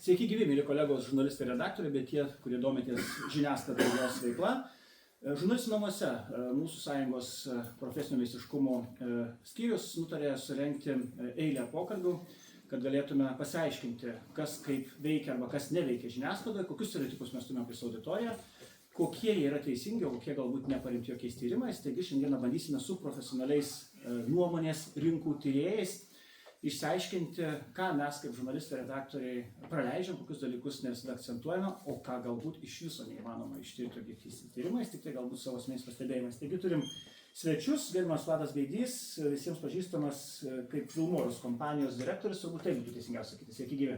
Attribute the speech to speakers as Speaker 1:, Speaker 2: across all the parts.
Speaker 1: Sveiki gyvi, mėly kolegos žurnalistai ir redaktoriai, bet tie, kurie domitės žiniasklaida ir jos veikla. Žurnalistų namuose mūsų sąjungos profesinio meistriškumo skyrius nutarė surengti eilę pokalbių, kad galėtume pasiaiškinti, kas kaip veikia arba kas neveikia žiniasklaidoje, kokius stereotipus mes turime apie savo auditoriją, kokie jie yra teisingi, o kokie galbūt neparemti jokiais tyrimais. Taigi šiandieną bandysime su profesionaliais nuomonės rinkų tyrėjais išsiaiškinti, ką mes kaip žurnalistai, redaktoriai praleidžiam, kokius dalykus ne visada akcentuojame, o ką galbūt iš viso neįmanoma ištirti objektyviais tyrimais, tik tai galbūt savo asmeniais pastebėjimais. Taigi turim svečius, gerbiamas Vladas Gaidys, visiems pažįstamas kaip Vilmorus kompanijos direktorius, turbūt taip būtų teisingiausia sakyti. Sveiki gyvi.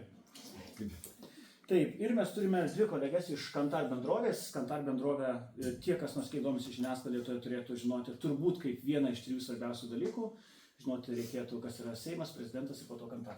Speaker 1: Taip, ir mes turime dvi kolegas iš Kantar bendrovės. Kantar bendrovė, tie, kas nors domisi žiniasklaidoje, turėtų žinoti turbūt kaip vieną iš trijų svarbiausių dalykų. Žinoti reikėtų, kas yra Seimas, prezidentas ir po to Kantar.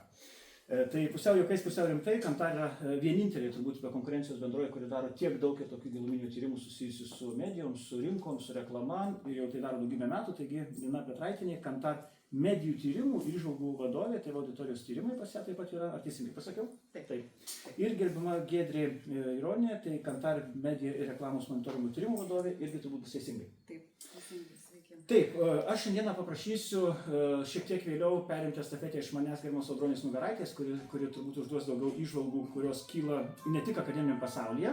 Speaker 1: Tai pusiau juokais, pusiau rimtai, Kantar yra vienintelė turbūt be konkurencijos bendrovė, kuri daro tiek daug ir tokių giluminių tyrimų susijusių su medijom, su rinkom, su reklama, ir jau tai daro daugybę metų. Taigi Lina Petraitinė, Kantar medijų tyrimų ir įžvalgų vadovė, tai auditorijos tyrimai pas ją taip pat yra, ar teisingai pasakiau? Taip. Ir gerbima Giedrė Ironė, tai Kantar medijų ir reklamos monitoringų tyrimų vadovė, irgi turbūt bus teisingai.
Speaker 2: Taip, teisingai, sveiki.
Speaker 1: Taip, aš šiandieną paprašysiu šiek tiek vėliau perimti estafetę iš manęs gerbiamos Audronės Nugaraitės, kuri turbūt užduos daugiau įžvalgų, kurios kyla ne tik akademiniam pasaulyje.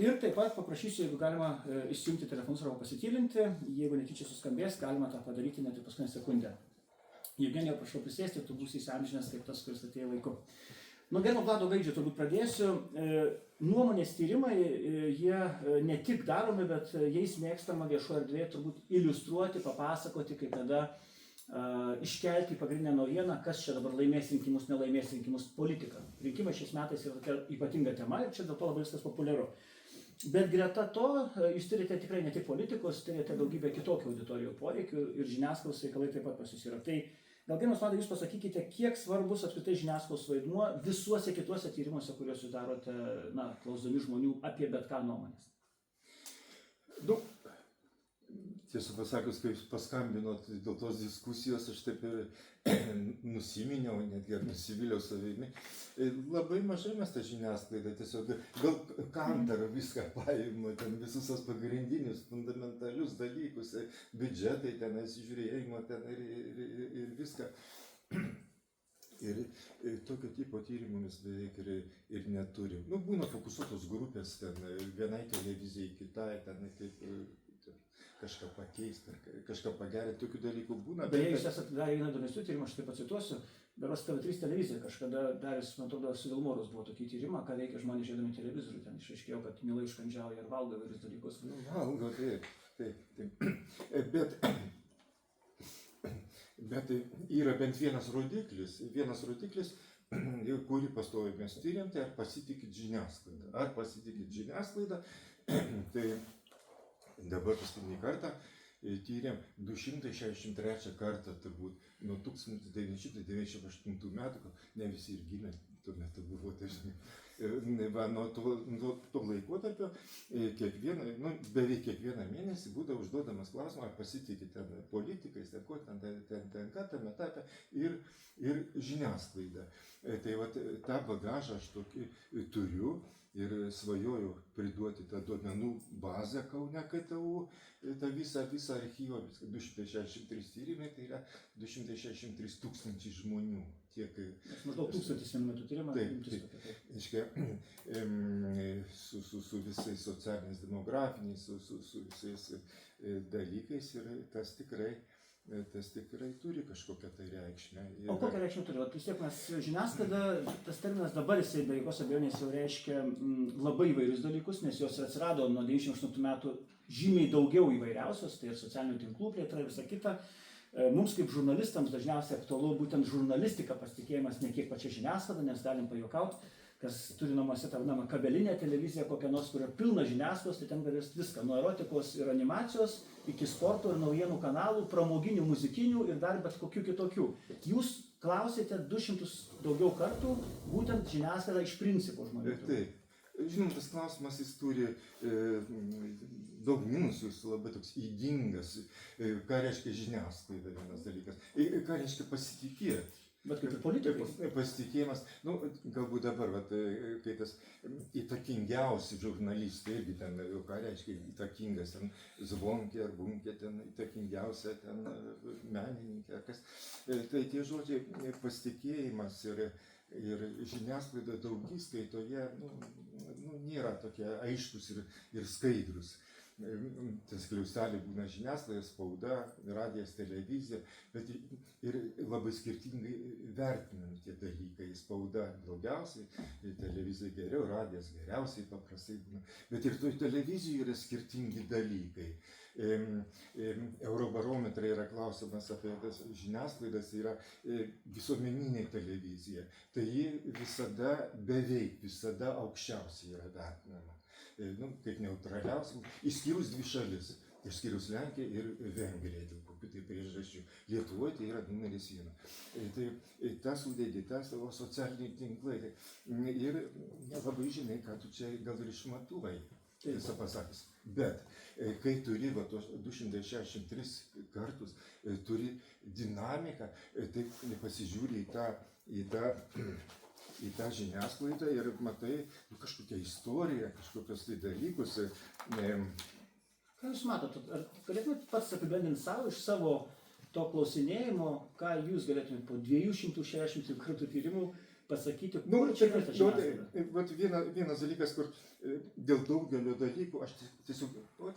Speaker 1: Ir taip pat paprašysiu, jeigu galima išsijungti telefonus arba pasitylinti, jeigu netyčia suskambės, galima tą padaryti net ir paskutinę sekundę. Jevgenija, prašau prisėsti, tu būsi įsiamžinęs kaip tas, kuris atėjo laiku. Nuo gerbiamo Vlado Gaidžio turbūt pradėsiu. Nuomonės tyrimai, jie ne tik daromi, bet jais mėgstama viešoje erdvėje turbūt iliustruoti, papasakoti, kaip tada iškelti pagrindinę naujieną, kas čia dabar laimės rinkimus, nelaimės rinkimus, politika. Rinkimai šiais metais yra tokia ypatinga tema ir čia dėl to labai viskas populiaru. Bet greta to, jūs turite tikrai ne tik politikos, turite daugybę kitokių auditorijų poreikių ir žiniasklaidos reikalai taip pat pas jūs yra. Tai gal gerbiamas Vladai, jūs pasakykite, kiek svarbus apskritai žiniasklaidos vaidmuo visuose kituose tyrimuose, kuriuos jūs darote, klausdami žmonių apie bet ką nuomonės.
Speaker 3: Tiesą pasakius, kai jūs paskambinot dėl tos diskusijos, aš taip ir nusiminiau, netgi nusivyliau savimi. Labai mažai mes tą žiniasklaidą, tiesiog gal Kantar viską paima, ten visus tos pagrindinius, fundamentalius dalykus, biudžetai, ten žiūrėjimo ten ir viską. Ir tokio tipo tyrimų mes beveik ir neturim. Būna fokusuotos grupės, ten vienai televizijai, kitai, ten kaip kažką pakeisti, kažką pagerinti, tokių dalykų būna.
Speaker 1: Beje, jūs esate dar vieną įdomesnių tyrimą, aš taip pacituosiu, beros TV3 televizija kažkada daręs, man atrodo, su Vilmorus buvo tokį tyrimą, ką veikia žmonės žiūrėdami televizorių, ten išaiškėjo, kad mielai užkandžiauja ir valgo įvairius dalykus.
Speaker 3: Valgo, taip. Bet yra bent vienas rodiklis, kurį pastoviai mes tyriam, tai ar pasitikit žiniasklaidą. Tai dabar paskutinį kartą tyrėm 263 kartą, turbūt nuo 1998 metų, ne visi ir gimė, tuo metu buvo, nuo to laikotarpio beveik kiekvieną mėnesį būdavo užduodamas klausimas, ar pasitikit ten politikais, ten ko ten tame etape ir žiniasklaida. Tai vat tą bagažą aš tokį turiu. Ir svajoju priduoti tą duomenų bazę Kaune KTU, tą visą archyvą, 263 tyrimai, tai yra 263 tūkstančiai žmonių.
Speaker 1: Maždaug 1000 vienu metu tyrimą.
Speaker 3: Su visais socialiniais, demografiniais, su visais dalykais ir tas tikrai turi kažkokią tai reikšmę.
Speaker 1: O kokią reikšmę turi? Vis tiek mes žiniasklaida, tas terminas dabar jisai be jokios abejonės jau reiškia labai įvairius dalykus, nes jos atsirado nuo 98 metų žymiai daugiau įvairiausios, tai ir socialinių tinklų plėtra ir visa kita. Mums kaip žurnalistams dažniausiai aktualu būtent žurnalistika, pasitikėjimas ne kiek pačia žiniasklaida, nes galim pajuokauti, kas turi namuose tą vadinamą kabelinę televiziją, kokią nors, kurio pilna žiniasklaidos, tai ten galės viską, nuo erotikos ir animacijos, iki sporto ir naujienų kanalų, pramoginių, muzikinių ir dar bet kokių kitokių. Jūs klausėte 200 daugiau kartų būtent žiniasklaidą iš principo žmonių.
Speaker 3: Taip. Žinom, tas klausimas jis turi daug minusų, jis labai toks ydingas. Ką reiškia žiniasklaida, vienas dalykas. Ką reiškia pasitikėti.
Speaker 1: Bet kaip ir politikai.
Speaker 3: Pasitikėjimas, nu, galbūt dabar, vat, kai tas įtakingiausi žurnalistai, irgi ten, ką reiškia įtakingas, ten Zvonkė ar Bunkė, ten įtakingiausia, ten menininkė, kas, tai tie žodžiai pasitikėjimas ir žiniasklaida daugiskaitoje, nėra tokie aiškus ir skaidrus. Tas skliausteliai būna žiniasklaida, spauda, radijas, televizija, bet ir labai skirtingai vertinami tie dalykai. Spauda daugiausiai, televizija geriau, radijas geriausiai paprastai būna. Bet ir toj televizijoje yra skirtingi dalykai. Eurobarometrai yra klausimas apie tas žiniasklaidas, yra visuomeninė televizija. Tai ji visada, beveik visada aukščiausiai yra vertinama. Kaip neutraliausiai, išskyrus dvi šalis, išskyrus Lenkiją ir Vengriją, dėl kokių tai priežasčių. Lietuvoje tai yra numeris 1. Tai tas sudėdė, tas savo socialiniai tinklai. Ir labai žinai, ką tu čia gal ir išmatuoji, tiesą pasakys. Bet kai turi va, tos 263 kartus, turi dinamiką, tai pasižiūri į tą žiniasklaidą ir matai kažkokią istoriją, kažkokios tai dalykus.
Speaker 1: Ką jūs matot? Ar galėtumėt pats apibendrinti savo iš savo to klausinėjimo, ką jūs galėtumėt po 260 kartų tyrimų pasakyti, kur čia yra ta žiniasklaida?
Speaker 3: Vienas dalykas, kur dėl daugelio dalykų aš tiesiog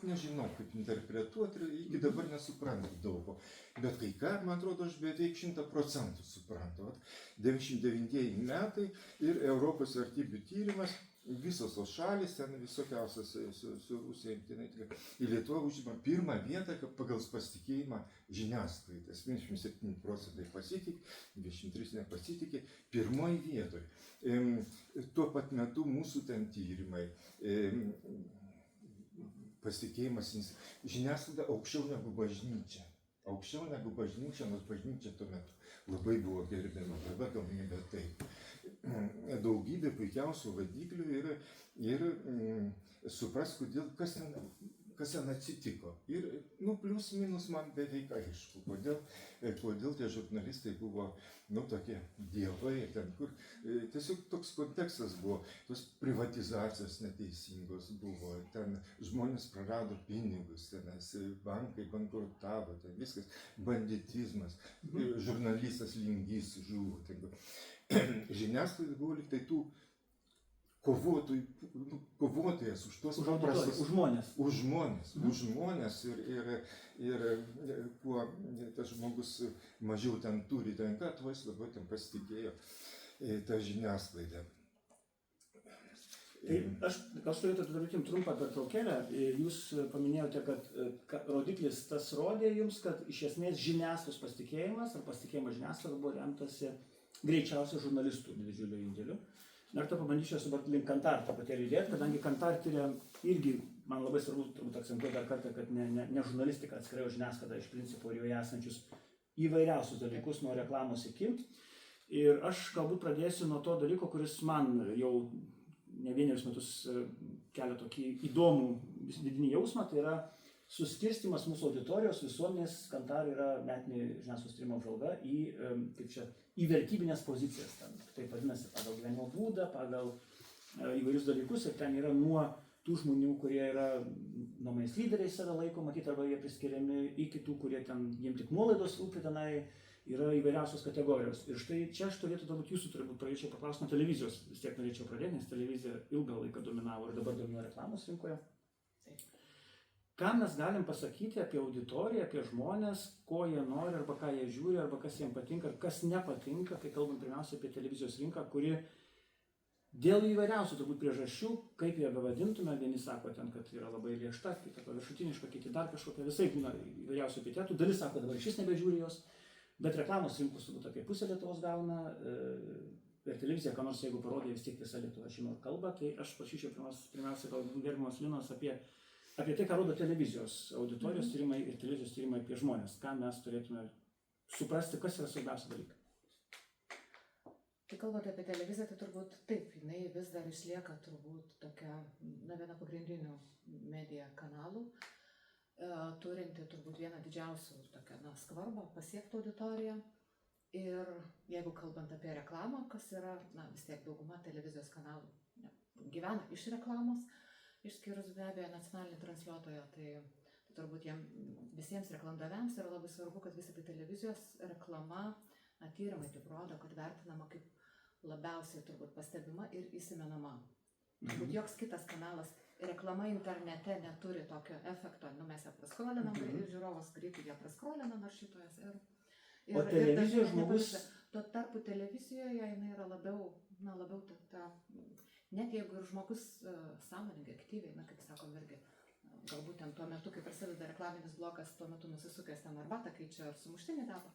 Speaker 3: nežinau, kaip interpretuoti ir iki dabar nesuprantu daugo. Bet kai ką, man atrodo, aš beveik 100% suprantu. 99 metai ir Europos vertybių tyrimas, visos tos šalis, ten visokiausias su Rusija, į Lietuvą užima pirmą vietą pagal pasitikėjimą žiniasklaidą. 77% pasitikė, 23% nepasitikė, pirmoji vietoj. Tuo pat metu mūsų ten tyrimai, pasitikėjimas žiniasklaida aukščiau negu bažnyčia. Aukščiau negu bažnyčia, nors bažnyčia tuo metu labai buvo gerbiama, dabar gal nebe taip. Daugybė puikiausių vadiklių ir supras, kas ten atsitiko. Ir, plius minus man beveik aišku, kodėl tie žurnalistai buvo, tokie dievai, ten kur tiesiog toks kontekstas buvo, tos privatizacijos neteisingos buvo, ten žmonės prarado pinigus, bankai bankrutavo, ten viskas, banditizmas, žurnalistas Lingys žuvo. Žiniasklaida buvo lyg tai tų kovotojas už tuos paprastus.
Speaker 1: Už
Speaker 3: žmonės ir kuo tas žmogus mažiau ten turi, tuo jis labiau ten pasitikėjo tą žiniasklaidą.
Speaker 1: Tai aš turėtų darykim trumpą pertraukėlę. Jūs paminėjote, kad rodiklis tas rodė jums, kad iš esmės žiniasklaidos pasitikėjimas ar pasitikėjimas žiniasklaida buvo remtasi greičiausiai žurnalistų didžiuliu indėliu. Dar to pabandysiu dabar link Kantar truputėlį įdėti, kadangi Kantar tyria irgi, man labai svarbu turbūt akcentuoti dar kartą, kad ne žurnalistika atskirai žiniasklaida iš principo ir joje esančius įvairiausius dalykus nuo reklamos iki. Ir aš galbūt pradėsiu nuo to dalyko, kuris man jau ne vienerius metus kelia tokį įdomų vidinį jausmą, tai yra suskirstymas mūsų auditorijos visuomenės. Kantar yra metinė žiniasklaidos tyrimo apžvalga į vertybinės pozicijas. Tai vadinasi pagal gyvenimo būdą, pagal įvairius dalykus. Ir ten yra nuo tų žmonių, kurie yra nuomais lyderiais save laiko, matyti, arba jie priskiriami, iki tų, kurie ten jiems tik nuolaidos rūpi, tenai yra įvairiausios kategorijos. Ir štai čia aš turbūt jūsų pradėčiau paklausti nuo televizijos. Vis tiek norėčiau pradėti, nes televizija ilgą laiką dominavo ir dabar dominuoja reklamos rinkoje. Ką mes galim pasakyti apie auditoriją, apie žmonės, ko jie nori, arba ką jie žiūri, arba kas jiems patinka, ar kas nepatinka, kai kalbam pirmiausia apie televizijos rinką, kuri dėl įvairiausių turbūt priežasčių, kaip ją bevadintume, vieni sako ten, kad yra labai griežta, kita paviršutiniška, kiti dar kažkokia, visai būna įvairiausių epitetų, dalis sako, dabar šis nebežiūri jos, bet reklamos rinkos turbūt apie pusę Lietuvos gauna, per televiziją, ką nors jeigu parodė, vis tiek visa Lietuva žino kalbą, tai aš prašyčiau pirmiausia gerbiamos Linos apie tai, ką rodo televizijos auditorijos tyrimai ir televizijos tyrimai apie žmonės. Ką mes turėtume suprasti, kas yra svarbiausia dalykai.
Speaker 2: Kai kalbate apie televiziją, tai turbūt taip, jinai vis dar išlieka turbūt tokia, viena pagrindinių medija kanalų, turinti turbūt vieną didžiausių tokią skvarbą pasiekti auditoriją. Ir jeigu kalbant apie reklamą, kas yra, vis tiek dauguma televizijos kanalų gyvena iš reklamos, išskyrus be abejo nacionalinį transliuotoją, tai turbūt visiems reklamdaviams yra labai svarbu, kad vis tik televizijos reklama, tyrimai taip rodo, kad vertinama kaip labiausiai turbūt pastebima ir įsimenama. Turbūt joks kitas kanalas, reklama internete neturi tokio efekto, mes ją praskrolinam ir žiūrovas greitai ją praskrolina naršytojas.
Speaker 1: O televizijos žmogus...
Speaker 2: Tuo tarpu televizijoje jinai yra labiau net jeigu ir žmogus sąmoningai, aktyviai, kaip sakom irgi, galbūt ten tuo metu, kai prasideda reklaminis blokas, tuo metu nusisukęs ten arbatą keičia ar sumuštinį tapo,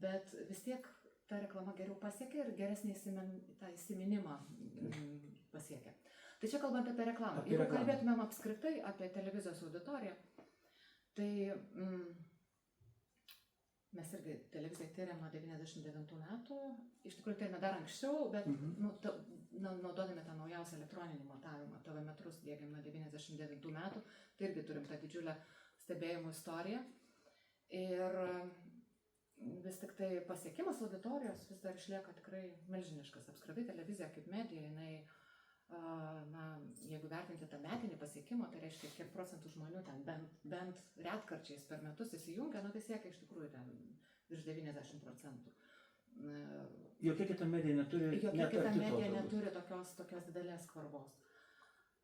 Speaker 2: bet vis tiek ta reklama geriau pasiekia ir geresnį įsiminimą pasiekia. Tai čia kalbant apie reklamą. Jeigu kalbėtumėm apskritai apie televizijos auditoriją, tai mes irgi televiziją tyrėm nuo 99 metų, iš tikrųjų tyrėme dar anksčiau, bet naudodami tą naujausią elektroninį matavimą, TV metrus diegiam nuo 99 metų, tai irgi turim tą didžiulę stebėjimų istoriją. Ir vis tik tai pasiekimas auditorijos vis dar išlieka tikrai milžiniškas. Apskritai televizija kaip medija, jinai, jeigu vertinti tą metinį pasiekimą, tai reiškia, kiek procentų žmonių ten bent retkarčiais per metus įsijungia, tai siekia iš tikrųjų ten virš 90%.
Speaker 1: Jokia kita medija
Speaker 2: neturi tokios didelės svarbos.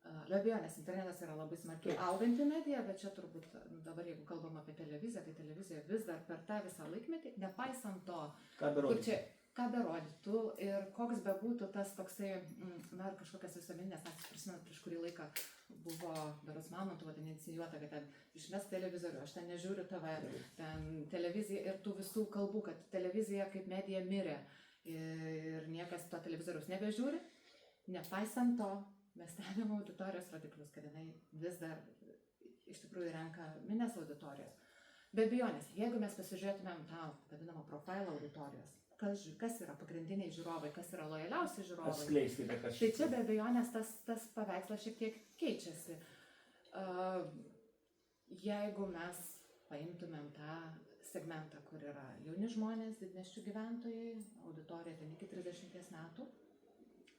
Speaker 2: Be abejo, nes internetas yra labai smarkiai auganti medija, bet čia turbūt dabar, jeigu kalbam apie televiziją, tai televizija vis dar per tą visą laikmetį, nepaisant to, ką berodytų ir koks bebūtų tas toksai, ir kažkokias visuomeninės akcijas, prisimenu, prieš kurį laiką buvo berods Mamontovo inicijuota, kad ten išmes televizorių, aš ten nežiūriu TV, ten televizija ir tų visų kalbų, kad televizija kaip medija mirė ir niekas to televizoriaus nebežiūri. Nepaisant to, mes stebime auditorijos rodiklius, kad jinai vis dar iš tikrųjų renka minias auditorijas. Be abejonės, jeigu mes pasižiūrėtumėm tą vadinamą profilą auditorijos, kas yra pagrindiniai žiūrovai, kas yra lojaliausi žiūrovai, tai čia be abejonės tas paveikslas šiek tiek keičiasi. Jeigu mes paimtumėm tą segmentą, kur yra jauni žmonės, didmiesčių gyventojai, auditorija ten iki 30 metų,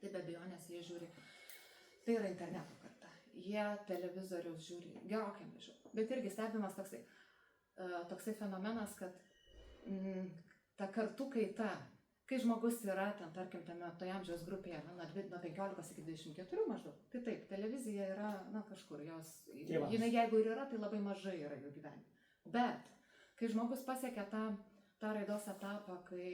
Speaker 2: tai be abejonės jie žiūri, tai yra interneto karta. Jie televizoriaus žiūri gerokai mažiau. Bet irgi stebimas toksai fenomenas, kad ta kartų kaita, kai žmogus yra ten, tarkim, toje amžiaus grupėje, nuo 15 iki 24 maždaug, tai taip, televizija yra, kažkur, jinai jeigu ir yra, tai labai mažai yra jų gyvenime. Bet, kai žmogus pasiekia tą raidos etapą, kai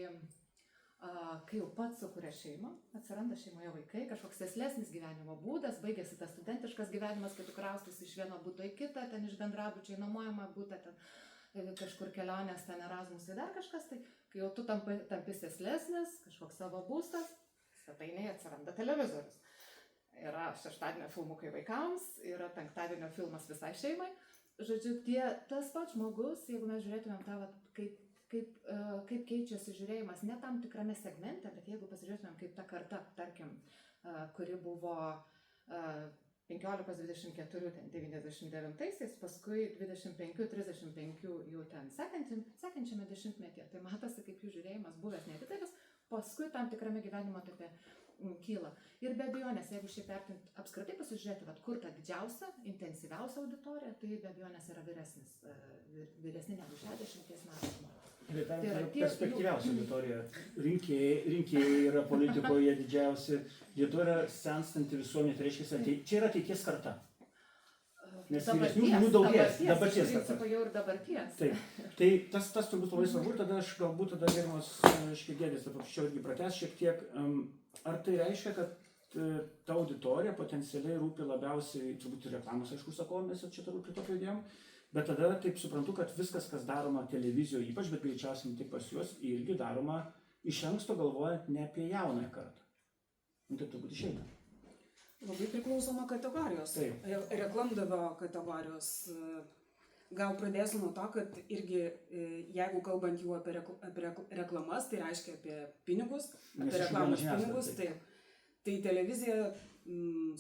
Speaker 2: jau pats sukuria šeimą, atsiranda šeimoje vaikai, kažkoks sėslesnis gyvenimo būdas, baigėsi tas studentiškas gyvenimas, kai tu kraustysi iš vieno buto į kitą, ten iš bendrabučio į nuomojamą butą, ten kažkur kelionės, ten Erasmusai, dar kažkas, tai kai jau tu tampi sėslesnis, kažkoks savo būstas, svetainėje atsiranda televizorius. Yra šeštadienio filmukai vaikams, yra penktadienio filmas visai šeimai. Žodžiu, tas pats žmogus, jeigu mes žiūrėtumėm tą, kaip keičiasi žiūrėjimas ne tam tikrame segmente, bet jeigu pasižiūrėtumėm kaip ta karta, tarkim, kuri buvo 15-24 ten 99-aisiais, paskui 25-35 jau ten sekančiame dešimtmetyje. Tai matosi, kaip jų žiūrėjimas buvęs nedidelis, paskui tam tikrame gyvenimo etape kyla. Ir be abejonės, jeigu šiaip vertint apskritai pasižiūrėti, kur ta didžiausia, intensyviausia auditorija, tai be abejonės yra vyresni negu 60 metų žmonės.
Speaker 1: Tai yra perspektyviausia auditorija. Rinkėjai yra politikoje didžiausi, lietuva yra senstanti visuomenė, tai reiškia, čia yra ateities karta. Nes vyresnių žmonių daugės, dabarties karta.
Speaker 2: Jau ir dabarties.
Speaker 1: Taip, tai tas turbūt labai svarbu, tada aš galbūt gerimas Škėdėdės, papraščiau irgi pratęs šiek tiek, ar tai reiškia, kad ta auditorija potencialiai rūpi labiausiai, turbūt reklamos, aišku, sakomės, čia turbūt prie tokio idėjom, bet tada taip suprantu, kad viskas, kas daroma televizijoje, ypač, bet greičiausiai tik pas juos, irgi daroma iš anksto galvojant ne apie jaunąją kartą. Tai turbūt išeina.
Speaker 4: Labai priklauso nuo kategorijos.
Speaker 1: Taip.
Speaker 4: Reklamdavio kategorijos. Gal pradėsiu nuo to, kad irgi, jeigu kalbant jau apie reklamas, tai reiškia apie pinigus, apie reklamos pinigus, tai televizija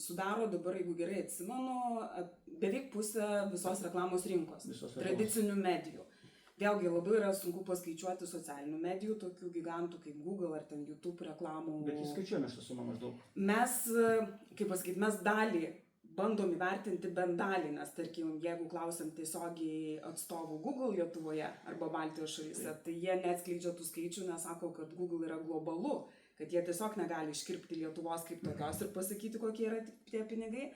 Speaker 4: sudaro dabar, jeigu gerai atsimenu, beveik pusę visos reklamos rinkos, tradicinių medijų. Vėlgi labai yra sunku paskaičiuoti socialinių medijų, tokių gigantų kaip Google ar ten YouTube reklamų.
Speaker 1: Bet jis skaičiuojame šitą sumą maždaug.
Speaker 4: Mes, kaip pasakyti, mes dalį bandom įvertinti bent dalį, nes tarkim, jeigu klausiam tiesiogiai atstovų Google Lietuvoje arba Baltijos šalyse, tai jie neatskleidžia tų skaičių, nes sako, kad Google yra globalu, kad jie tiesiog negali iškirpti Lietuvos kaip tokios ir pasakyti, kokie yra tie pinigai.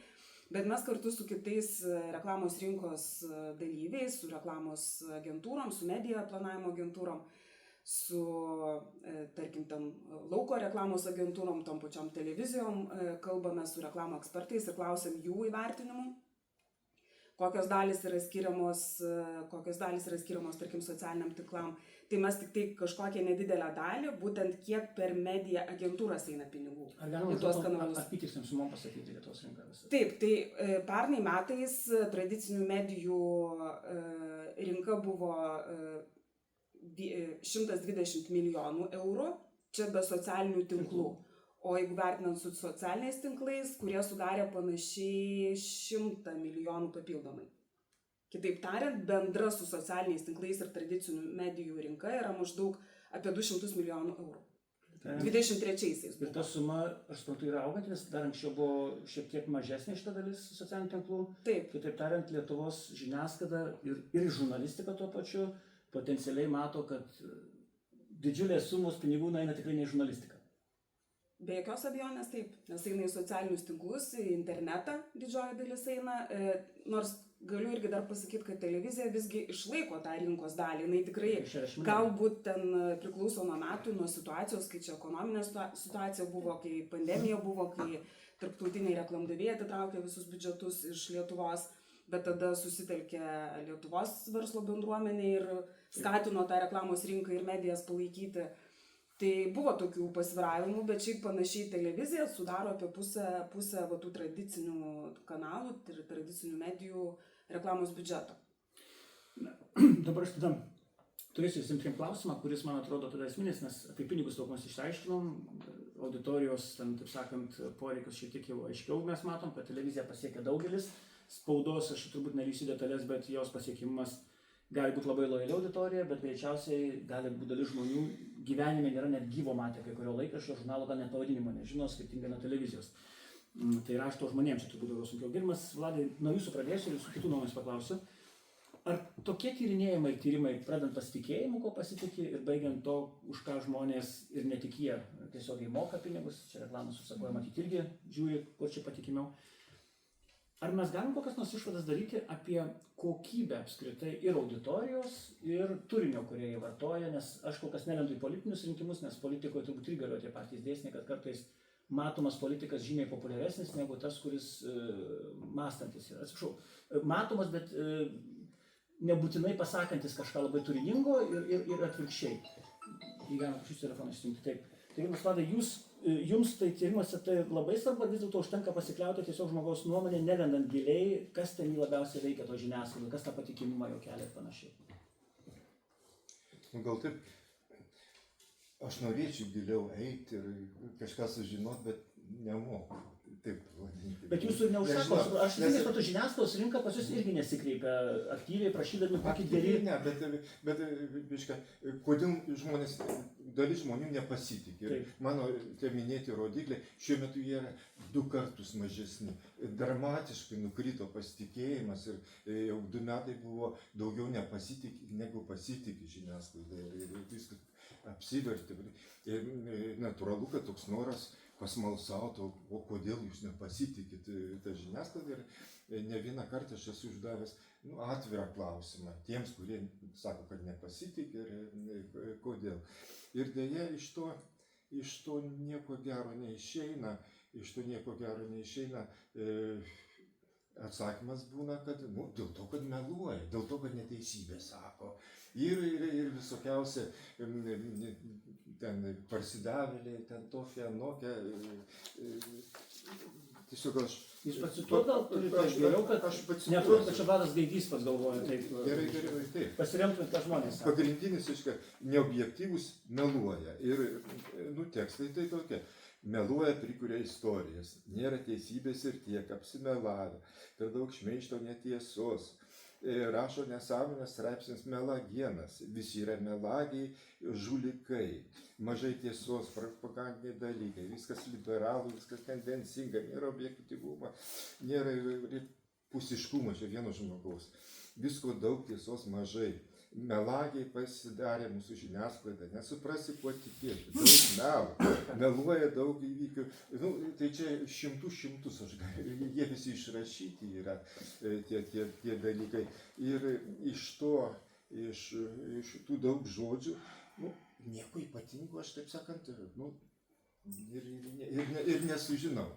Speaker 4: Bet mes kartu su kitais reklamos rinkos dalyviais, su reklamos agentūrom, su medija planavimo agentūrom, su, tarkim, tam lauko reklamos agentūrom, tom pačiom televizijom, kalbame su reklamo ekspertais ir klausiam jų įvertinimų, kokios dalys yra skiriamos, tarkim, socialiniam tiklam. Tai mes tik tai kažkokią nedidelę dalį, būtent kiek per mediją agentūras eina pinigų į tuos kanalus.
Speaker 1: Ar apytiksliam sumom pasakyti Lietuvos rinką visą?
Speaker 4: Taip, tai pernai metais tradicinių medijų rinka buvo 120 milijonų eurų, čia be socialinių tinklų. O jeigu vertinant su socialiniais tinklais, kurie sudarė panašiai 100 milijonų papildomai. Kitaip tariant, bendra su socialiniais tinklais ir tradicinių medijų rinka yra maždaug apie 200 milijonų eurų. 23-aisiais.
Speaker 1: Ir ta suma, aš suprantu, yra auganti, nes dar anksčiau buvo šiek tiek mažesnė šita dalis socialinių tinklų.
Speaker 4: Taip.
Speaker 1: Kitaip tariant, Lietuvos žiniasklaida ir žurnalistika tuo pačiu potencialiai mato, kad didžiulės sumos pinigų eina tikrai ne į žurnalistiką.
Speaker 4: Be jokios abejonės taip, nes eina į socialinius tinklus, į internetą didžioji dalis eina, nors galiu irgi dar pasakyti, kad televizija visgi išlaiko tą rinkos dalį, jinai tikrai galbūt ten priklauso nuo metų, nuo situacijos, kai čia ekonominė situacija buvo, kai pandemija buvo, kai tarptautiniai reklamdaviai atitraukė visus biudžetus iš Lietuvos, bet tada susitelkė Lietuvos verslo bendruomenė ir skatino tą reklamos rinką ir medijas palaikyti. Tai buvo tokių pasviravimų, bet šiaip panašiai televizija sudaro apie pusę tų tradicinių kanalų, tradicinių medijų reklamos biudžeto.
Speaker 1: Dabar aš tada turėsiu visiems klausimą, kuris man atrodo tada esminis, nes apie pinigus taupomus išsiaiškinom, auditorijos, ten, taip sakant, poreikius šiek tiek jau aiškiau mes matom, kad televizija pasiekia daugelis, spaudos, aš turbūt nelysiu detalės, bet jos pasiekimas gali būti labai lojali auditorija, bet greičiausiai gali būti dalis žmonių gyvenime nėra net gyvo matę kai kurio laikraščio, žurnalo gal net pavadinimo nežino, skirtingai nuo televizijos. Tai rašto žmonėms čia turbūt daugiau sunkiau. Gerbiamas Vladai, nuo jūsų pradėsiu ir jūsų kitų nuomonės paklausiu. Ar tokie tyrimai pradant pasitikėjimu, ko pasitikė, ir baigiant to, už ką žmonės ir ne tik jie tiesiogiai moka pinigus, čia reklamos užsakoja matyti irgi žiūri, kur čia patikimiau. Ar mes galim kokias nors išvadas daryti apie kokybę apskritai ir auditorijos, ir turinio, kurie jie vartoja, nes aš kol kas nelendu į politinius rinkimus, nes politikoje turbūt irgi galioja tie patys dėsniai, kad kartais matomas politikas žymiai populiaresnis negu tas, kuris mąstantis yra. Atsiprašau, matomas, bet nebūtinai pasakantis kažką labai turiningo ir atvirkščiai. Jei galima šis telefonas įsijungti. Taip. Tai Vladai, jums tai tyrimuose tai labai svarbu, vis dėlto užtenka pasikliauti tiesiog žmogaus nuomonė, nelendant giliai, kas ten jį labiausiai veikia to žiniasklaidą, kas tą patikimumą jo kelia ir panašiai.
Speaker 3: Gal taip, aš norėčiau giliau eiti ir kažką sužinoti, bet nemoku. Taip vadinti.
Speaker 1: Bet jūsų ir neužsako, aš suprantu, žiniasklaidos rinka pas jūs irgi nesikreipia aktyviai, prašydami kokį geri.
Speaker 3: Ne, bet biška, kodėl dalis žmonių nepasitikė. Mano tie minėti rodikliai šiuo metu jie yra 2 kartus mažesni. Dramatiškai nukrito pasitikėjimas ir jau 2 metai buvo daugiau nepasitikė, negu pasitikė žiniasklaida. Ir viskas apsivertė. Ir natūralu, kad toks noras pasmalsauti, o kodėl jūs nepasitikit tą žiniasklaidą. Ir ne vieną kartą aš esu uždavęs atvirą klausimą tiems, kurie sako, kad nepasitikė ir kodėl. Ir dėja iš to nieko gero neišeina. Atsakymas būna, kad dėl to, kad meluoja, dėl to, kad neteisybė sako. Ir visokiausia ten parsidavėliai, ten tokia, anokia. Tiesiog aš...
Speaker 1: Jūs pacituot gal turite geriau, kad neatrodo, kad čia Vladas Gaidys pats galvoja taip.
Speaker 3: Gerai, taip.
Speaker 1: Pasiremtumėt, ką žmonės sako.
Speaker 3: Pagrindinis, neobjektyvus meluoja. Ir tekstai tai tokie. Meluoja, prikuria istorijas. Nėra teisybės ir tiek, apsimelavę. Per daug šmeižto netiesos. rašo nesąmonės straipsnis melagienas, visi yra melagiai, žulikai, mažai tiesos, propagandiniai dalykai, viskas liberalų, viskas tendencinga, nėra objektyvumo, nėra pusiškumo čia vieno žmogaus, visko daug, tiesos mažai. Melagiai pasidarė mūsų žiniasklaida, nesuprasi, kuo tikėti, daug melų, meluoja daug įvykių, nu, tai čia šimtus, jie visi išrašyti yra tie dalykai. Ir iš tų daug žodžių, nu, nieko ypatingo, aš taip sakant, nu, ir nesužinau.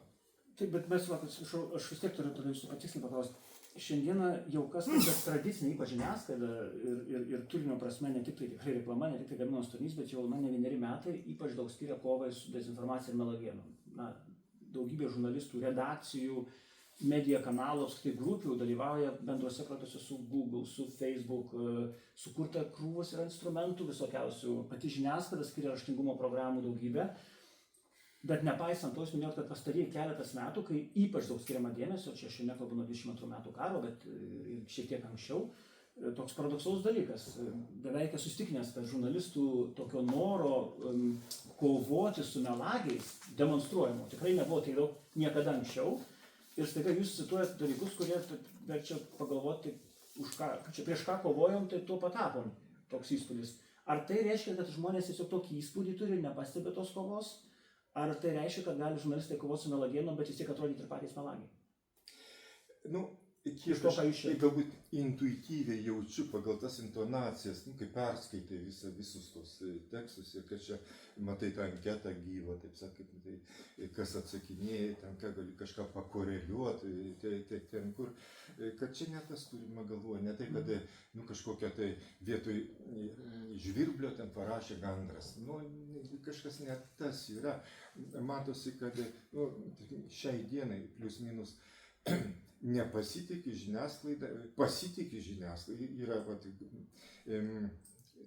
Speaker 1: Taip, bet mes, aš vis tiek turiu jūsų patikslinti paklausti. Šiandieną jau kas tradicinė, ypač žiniasklaida ir turinio prasme, ne tik tai tikrai reklama, ne tik tai gaminamas turinys, bet jau ne vieneri metai ypač daug skiria kovai su dezinformacija ir melagienom. Na, daugybė žurnalistų, redakcijų, media kanalų, apskritai grupių dalyvauja bendruose projektuose su Google, su Facebook, sukurta krūvos yra instrumentų visokiausių, pati žiniasklaida skiria raštingumo programų daugybę. Bet nepaisant to, jūs minėjot, kad pastarieji keletas metų, kai ypač daug skiriama dėmesio, čia aš nekalbu nuo 22 metų karo, bet šiek tiek anksčiau, toks paradoksalus dalykas. Beveik esu įsitikinęs, kad žurnalistų tokio noro kovoti su melagiais demonstruojamo tikrai nebuvo tai daug niekada anksčiau. Ir staiga jūs cituojat dalykus, kurie verčia pagalvoti, prieš ką kovojom, tai tuo patapom, toks įspūdis. Ar tai reiškia, kad žmonės tiesiog tokį įspūdį turi ir nepastebė tos kovos? Ar tai reiškia, kad gali žurnalistai kovoti su melagienom, bet vis tiek atrodyti ir patys melagiai?
Speaker 3: Nu, kiek aš galbūt intuityviai jaučiu pagal tas intonacijas, nu, kai perskaitai visus tos tekstus ir kad čia matai tą anketą gyvą, taip sakant, tai kas atsakinėja, ten ką gali kažką pakoreliuoti, tai ten kur, kad čia ne tas turima galvoje, ne tai, kad nu, kažkokia tai vietoj žvirblio ten parašė gandras, nu, kažkas net tas yra, matosi, kad nu, šiai dienai plius minus nepasitikė žiniasklaida, pasitikė žiniasklaida, yra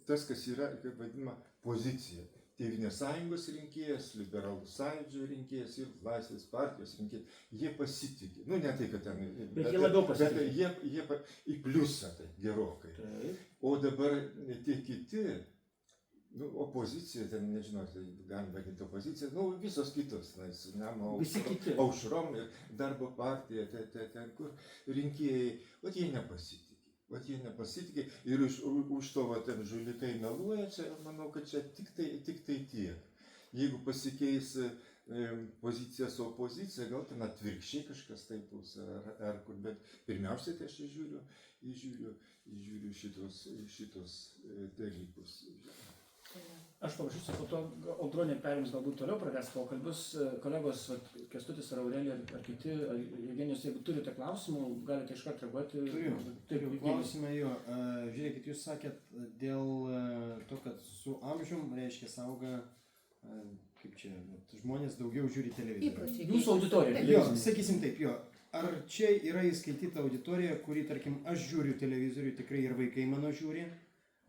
Speaker 3: tas, kas yra, kaip vadinama, pozicija. Tėvynės sąjungos rinkėjas, liberalų sąjūdžio rinkėjas ir Laisvės partijos rinkėjas, jie pasitikė. Nu, ne tai, kad ten...
Speaker 1: Bet jie labiau pasitikė.
Speaker 3: Bet jie į pliusą tai gerokai. Taip. O dabar tie kiti, nu, opozicija, ten nežinau, tai galim vadinti opoziciją, nu, visos kitos, Aušrom ir Darbo partija, ten kur rinkėjai, o jie nepasitikė. Jie nepasitikė ir už to ten žulikai meluoja, čia, manau, kad čia tik tai tiek. Jeigu pasikeis pozicija su opozicija, gal ten atvirkščiai kažkas taip bus, ar kur, bet pirmiausiai tai aš žiūriu šitos dalykus.
Speaker 1: Aš paprašysiu, po to Audronė perims galbūt toliau pradės pokalbius. Kolegos Kęstutis ar Aurelija ar kiti, ar Eugenijus, jeigu turite klausimų, galite iškart reaguoti.
Speaker 5: Turiu klausimą jo. Žiūrėkit, jūs sakėt dėl to, kad su amžium, reiškia, auga, kaip čia, žmonės daugiau žiūri televizorių.
Speaker 1: Jūsų auditorija.
Speaker 5: Jo, sakysim taip, jo. Ar čia yra įskaityta auditorija, kuri, tarkim, aš žiūriu televizorių, tikrai ir vaikai mano žiūri,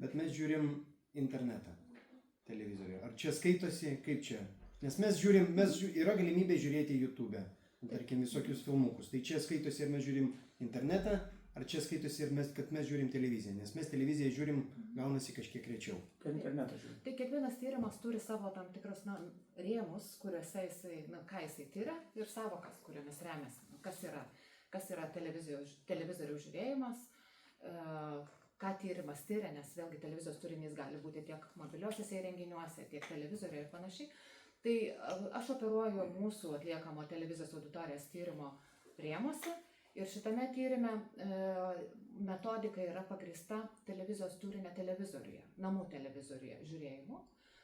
Speaker 5: bet mes žiūrim internetą televizoriuje. Ar čia skaitosi, kaip čia? Nes yra galimybė žiūrėti YouTube, tarkim, visokius filmukus. Tai čia skaitosi ir mes žiūrim internetą, ar čia skaitosi ir kad mes žiūrim televiziją. Nes mes televiziją žiūrim, gaunasi kažkiek rečiau.
Speaker 2: Tai kiekvienas tyrimas turi savo tam tikrus rėmus, kuriuose jisai, ką jisai tyria ir savokas, kuriomis remiasi. Kas yra televizorių žiūrėjimas, ką tyrimas tyria, nes vėlgi televizijos turinys gali būti tiek mobiliuosiuose įrenginiuose, tiek televizoriuje ir panašiai. Tai aš operuoju mūsų atliekamo televizijos auditorijos tyrimo rėmuose ir šitame tyrime metodika yra pagrįsta televizijos turinio televizoriuje, namų televizoriuje žiūrėjimu.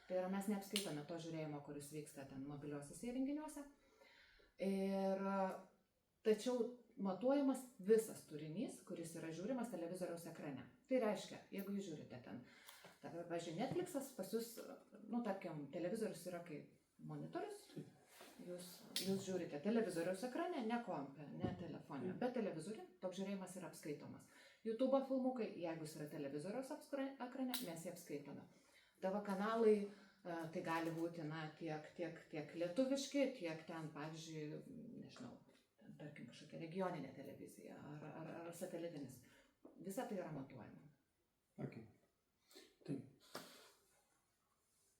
Speaker 2: Tai yra mes neapskaitome to žiūrėjimo, kuris vyksta ten mobiliuosiuose įrenginiuose. Tačiau matuojamas visas turinys, kuris yra žiūrimas televizoriaus ekrane. Tai reiškia, jeigu jūs žiūrite ten, pavyzdžiui, Netflixas pas jūs, tarkim, televizorius yra kaip monitorius, jūs žiūrite televizoriaus ekrane, ne kompe, ne telefone, bet televizoriuje, toks žiūrėjimas yra apskaitomas. YouTube filmukai, jeigu jis yra televizoriaus ekrane, mes jį apskaitome. TV kanalai, tai gali būti, tiek lietuviški, tiek ten, pavyzdžiui, nežinau, tarkim, kažkokia regioninė televizija ar satelitinis. Visa tai yra matuojama.
Speaker 5: Okay.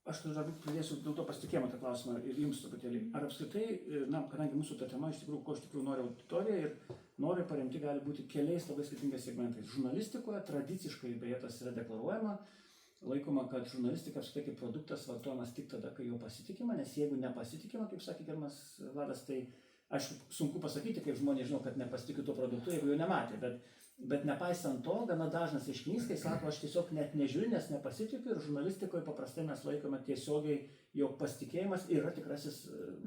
Speaker 1: Aš dar pridėsiu dėl to pasitikėjimo tą klausimą ir jums truputėlį. Ar apskritai, kadangi mūsų ta tema iš tikrųjų nori auditorija ir nori paremti gali būti keliais labai skirtingais segmentais. Žurnalistikoje tradiciškai, beje, tas yra deklaruojama, laikoma, kad žurnalistika apskritai kaip produktas vartojamas tik tada, kai jo pasitikima, nes jeigu nepasitikima, kaip sakė gerbiamas Vladas, tai aišku, sunku pasakyti, kaip žmonės žino, kad nepasitikė tuo produktu, jeigu jo nematė, bet nepaisant to, gana dažnas reiškinys, kai sako, aš tiesiog net nežiūriu, nes nepasitikiu ir žurnalistikoje paprastai mes laikome tiesiogiai, jog pasitikėjimas yra tikrasis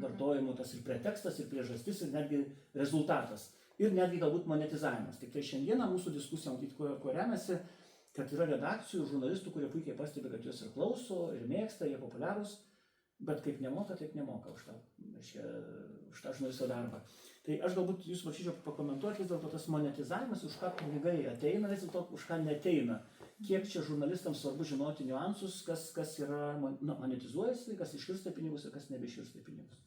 Speaker 1: vartojimo tas ir pretekstas, ir priežastis, ir netgi rezultatas, ir netgi galbūt monetizavimas. Tik tai šiandieną mūsų diskusija, matyt, kuo remiasi, kad yra redakcijų, žurnalistų, kurie puikiai pastebi, kad juos ir klauso, ir mėgsta, jie populiarūs, bet kaip nemoka, taip nemoka už tą žurnalisto darbą. Tai aš galbūt jūs prašyčiau pakomentuoti vis dėlto tas monetizavimas, už ką pinigai ateina, vis dėlto už ką neteina. Kiek čia žurnalistams svarbu žinoti niuansus, kas yra monetizuojasi, kas išvirsta pinigus ir kas nebeišvirsta pinigus.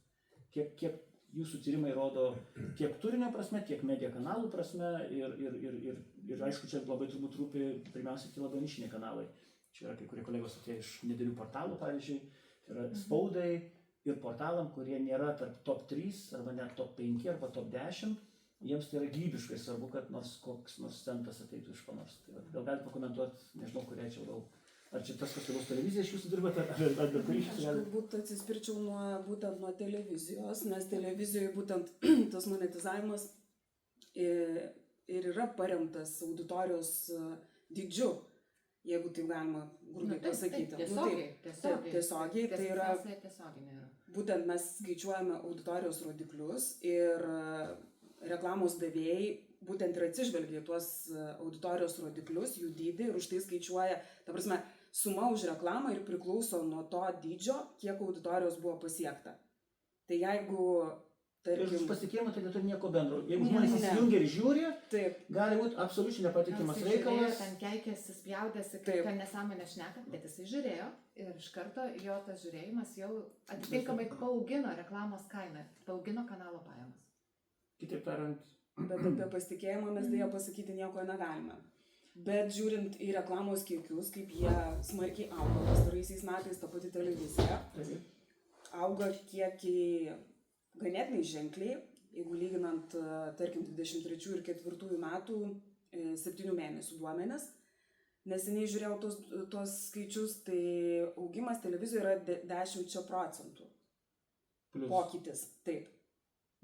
Speaker 1: Kiek jūsų tyrimai rodo tiek turinio prasme, tiek media kanalų prasme ir aišku, čia labai turbūt rūpi pirmiausia tie labai nišiniai kanalai. Čia yra kai kurie kolegos atėjo iš nedėlių portalų, pavyzdžiui, tai yra spaudai ir portalam, kurie nėra tarp top 3 arba net top 5 arba top 10, jiems tai yra gyvybiškai svarbu, kad koks nors centas ateitų iš ko nors. Tai gal galite pakomentuoti, nežinau, kurie čia gal, ar čia tas, kas toliau televizija iš jūsų dirbate, ar bet kurį iš jūsų?
Speaker 4: Aš galbūt atsispirčiau būtent nuo televizijos, nes televizijoje būtent tas monetizavimas ir yra paremtas auditorijos dydžiu, jeigu taip galima grubiai pasakyti. Tiesiogiai, tai yra, būtent mes skaičiuojame auditorijos rodiklius ir reklamos davėjai būtent ir atsižvelgia į tuos auditorijos rodiklius, jų dydį ir už tai skaičiuoja, ta prasme, suma už reklamą ir priklauso nuo to dydžio, kiek auditorijos buvo pasiekta. Tai jeigu
Speaker 1: Ir už pasitikėjimą tai neturi nieko bendro. Jeigu žmonės įsijungia ir žiūri, gali būti absoliučiai nepatikimas reikalas.
Speaker 2: Ten keikėsi, spjaudėsi, kaip ten nesąmonė šneka, bet jisai žiūrėjo ir iš karto jo tas žiūrėjimas jau atitinkamai paaugino reklamos kainą, paaugino kanalo pajamas.
Speaker 1: Kitaip tariant.
Speaker 4: Bet apie pasitikėjimą mes dėja pasakyti nieko negalime. Bet žiūrint į reklamos kiekius, kaip jie smarkiai auga pastaraisiais metais, ta pati televizija auga kiekiai ganėtinai ženkliai, jeigu lyginant, tarkim, 23 ir 4 metų 7 mėnesių duomenis. Neseniai žiūrėjau tuos skaičius, tai augimas televizijoje yra 10%. Pokytis, taip.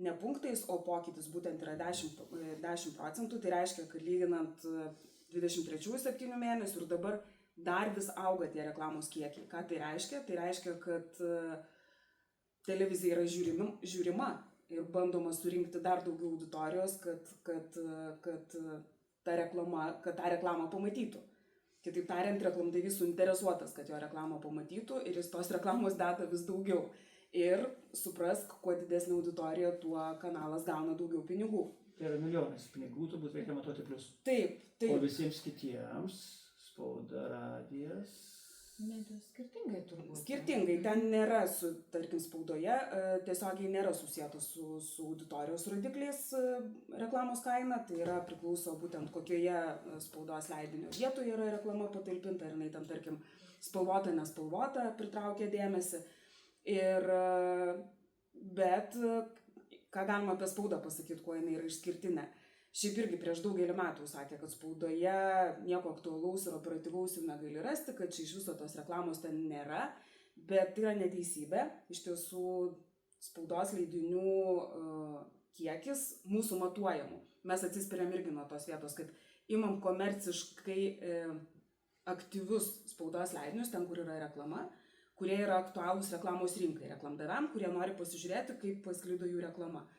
Speaker 4: Ne punktais, o pokytis būtent yra 10%. Tai reiškia, kad lyginant 23 7 mėnesių ir dabar dar vis auga tie reklamos kiekiai. Ką tai reiškia? Tai reiškia, kad televizija yra žiūrima ir bandoma surinkti dar daugiau auditorijos, kad tą reklamą pamatytų. Kitaip tariant, reklamdavys suinteresuotas, kad jo reklamą pamatytų ir jis tos reklamos deda vis daugiau. Ir suprask, kuo didesnė auditorija, tuo kanalas gauna daugiau pinigų.
Speaker 1: Tai yra milijonas pinigų, turbūt reikia matuoti plius.
Speaker 4: Taip.
Speaker 1: O visiems kitiems, spauda, radijas.
Speaker 2: Medijos skirtingai turbūt.
Speaker 4: Skirtingai, ten nėra, tarkim, spaudoje, tiesiogiai nėra susietos su auditorijos rodikliais reklamos kaina, tai yra priklauso būtent kokioje spaudos leidinio vietoje yra reklama patalpinta, ir jinai ten, tarkim, spalvota, nespalvota, pritraukia dėmesį. Bet ką galima apie spaudą pasakyti, kuo jinai yra išskirtinė. Šiaip irgi prieš daugelį metų sakė, kad spaudoje nieko aktualaus ir operatyvaus jau negali rasti, kad čia iš viso tos reklamos ten nėra, bet tai yra neteisybė. Iš tiesų spaudos leidinių kiekis mūsų matuojamų. Mes atsispiriam irgi nuo tos vietos, kad imam komerciškai aktyvius spaudos leidinius, ten kur yra reklama, kurie yra aktualūs reklamos rinkai, reklamdaviam, kurie nori pasižiūrėti, kaip pasklido jų reklama.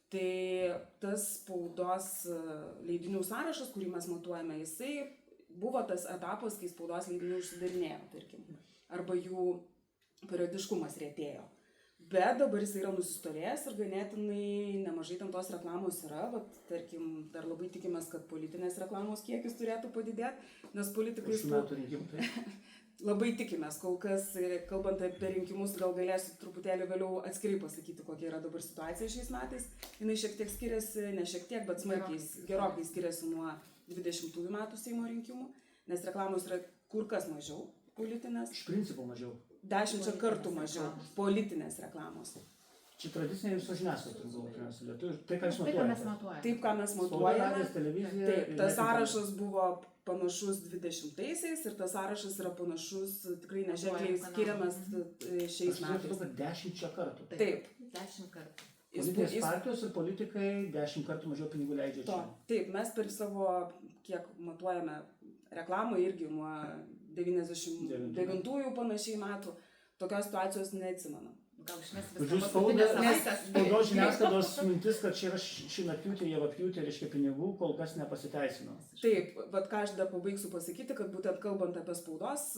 Speaker 4: Tai tas spaudos leidinių sąrašas, kurį mes matuojame, jisai buvo tas etapas, kai spaudos leidinių užsidarinėjo, tarkim, arba jų periodiškumas retėjo. Bet dabar jisai yra nusistovėjęs ir ganėtinai nemažai ten tos reklamos yra, bet tarkim, dar labai tikimės, kad politinės reklamos kiekis turėtų padidėti, nes politikai...
Speaker 1: Šių metų rinkimų, tai?
Speaker 4: Labai tikimės, kol kas, kalbant apie rinkimus, gal galėsiu truputėlį vėliau atskirai pasakyti, kokia yra dabar situacija šiais metais. Jinai šiek tiek skiriasi, ne šiek tiek, bet smarkiai, gerokai skiriasi nuo 20 metų Seimo rinkimų, nes reklamos yra kur kas mažiau politinės.
Speaker 1: Iš principo mažiau.
Speaker 4: 10 kartų mažiau politinės reklamos.
Speaker 1: Čia tradicinė viso žiniasklaida buvo, pirmiausia, lietuvių. Tai, ką jūs
Speaker 2: Tai, ką mes
Speaker 1: matuojate.
Speaker 2: matuojame.
Speaker 4: Taip, ką mes
Speaker 1: Spauda,
Speaker 4: matuojame.
Speaker 1: radijas, televizija.
Speaker 4: Taip,
Speaker 1: ir
Speaker 4: tas
Speaker 1: net
Speaker 4: sąrašas buvo panašus 20-aisiais ir tas sąrašas yra panašus tikrai neženkliai
Speaker 2: Matuojam
Speaker 4: skiriamas
Speaker 1: Aš
Speaker 4: šiais
Speaker 1: supratau,
Speaker 4: metais.
Speaker 1: kad 10 kartų.
Speaker 4: Taip.
Speaker 2: 10 kartų.
Speaker 1: Politinės partijos ir politikai 10 kartų mažiau pinigų leidžia
Speaker 4: To.
Speaker 1: čia.
Speaker 4: Taip, mes per savo, kiek matuojame reklamą irgi nuo 99 panašiai metų, tokios situacijos neatsimenu.
Speaker 2: Gal išmes
Speaker 1: Žodžiu,
Speaker 2: visą
Speaker 1: spauda,
Speaker 2: paskutinę savaitę.
Speaker 1: spaudos žiniasklaidos mintis, kad čia yra šinapjūtė, javapjūtė, reiškia pinigų, kol kas nepasiteisino.
Speaker 4: Taip, bet ką aš dar pabaigsiu pasakyti, kad būtent kalbant apie spaudos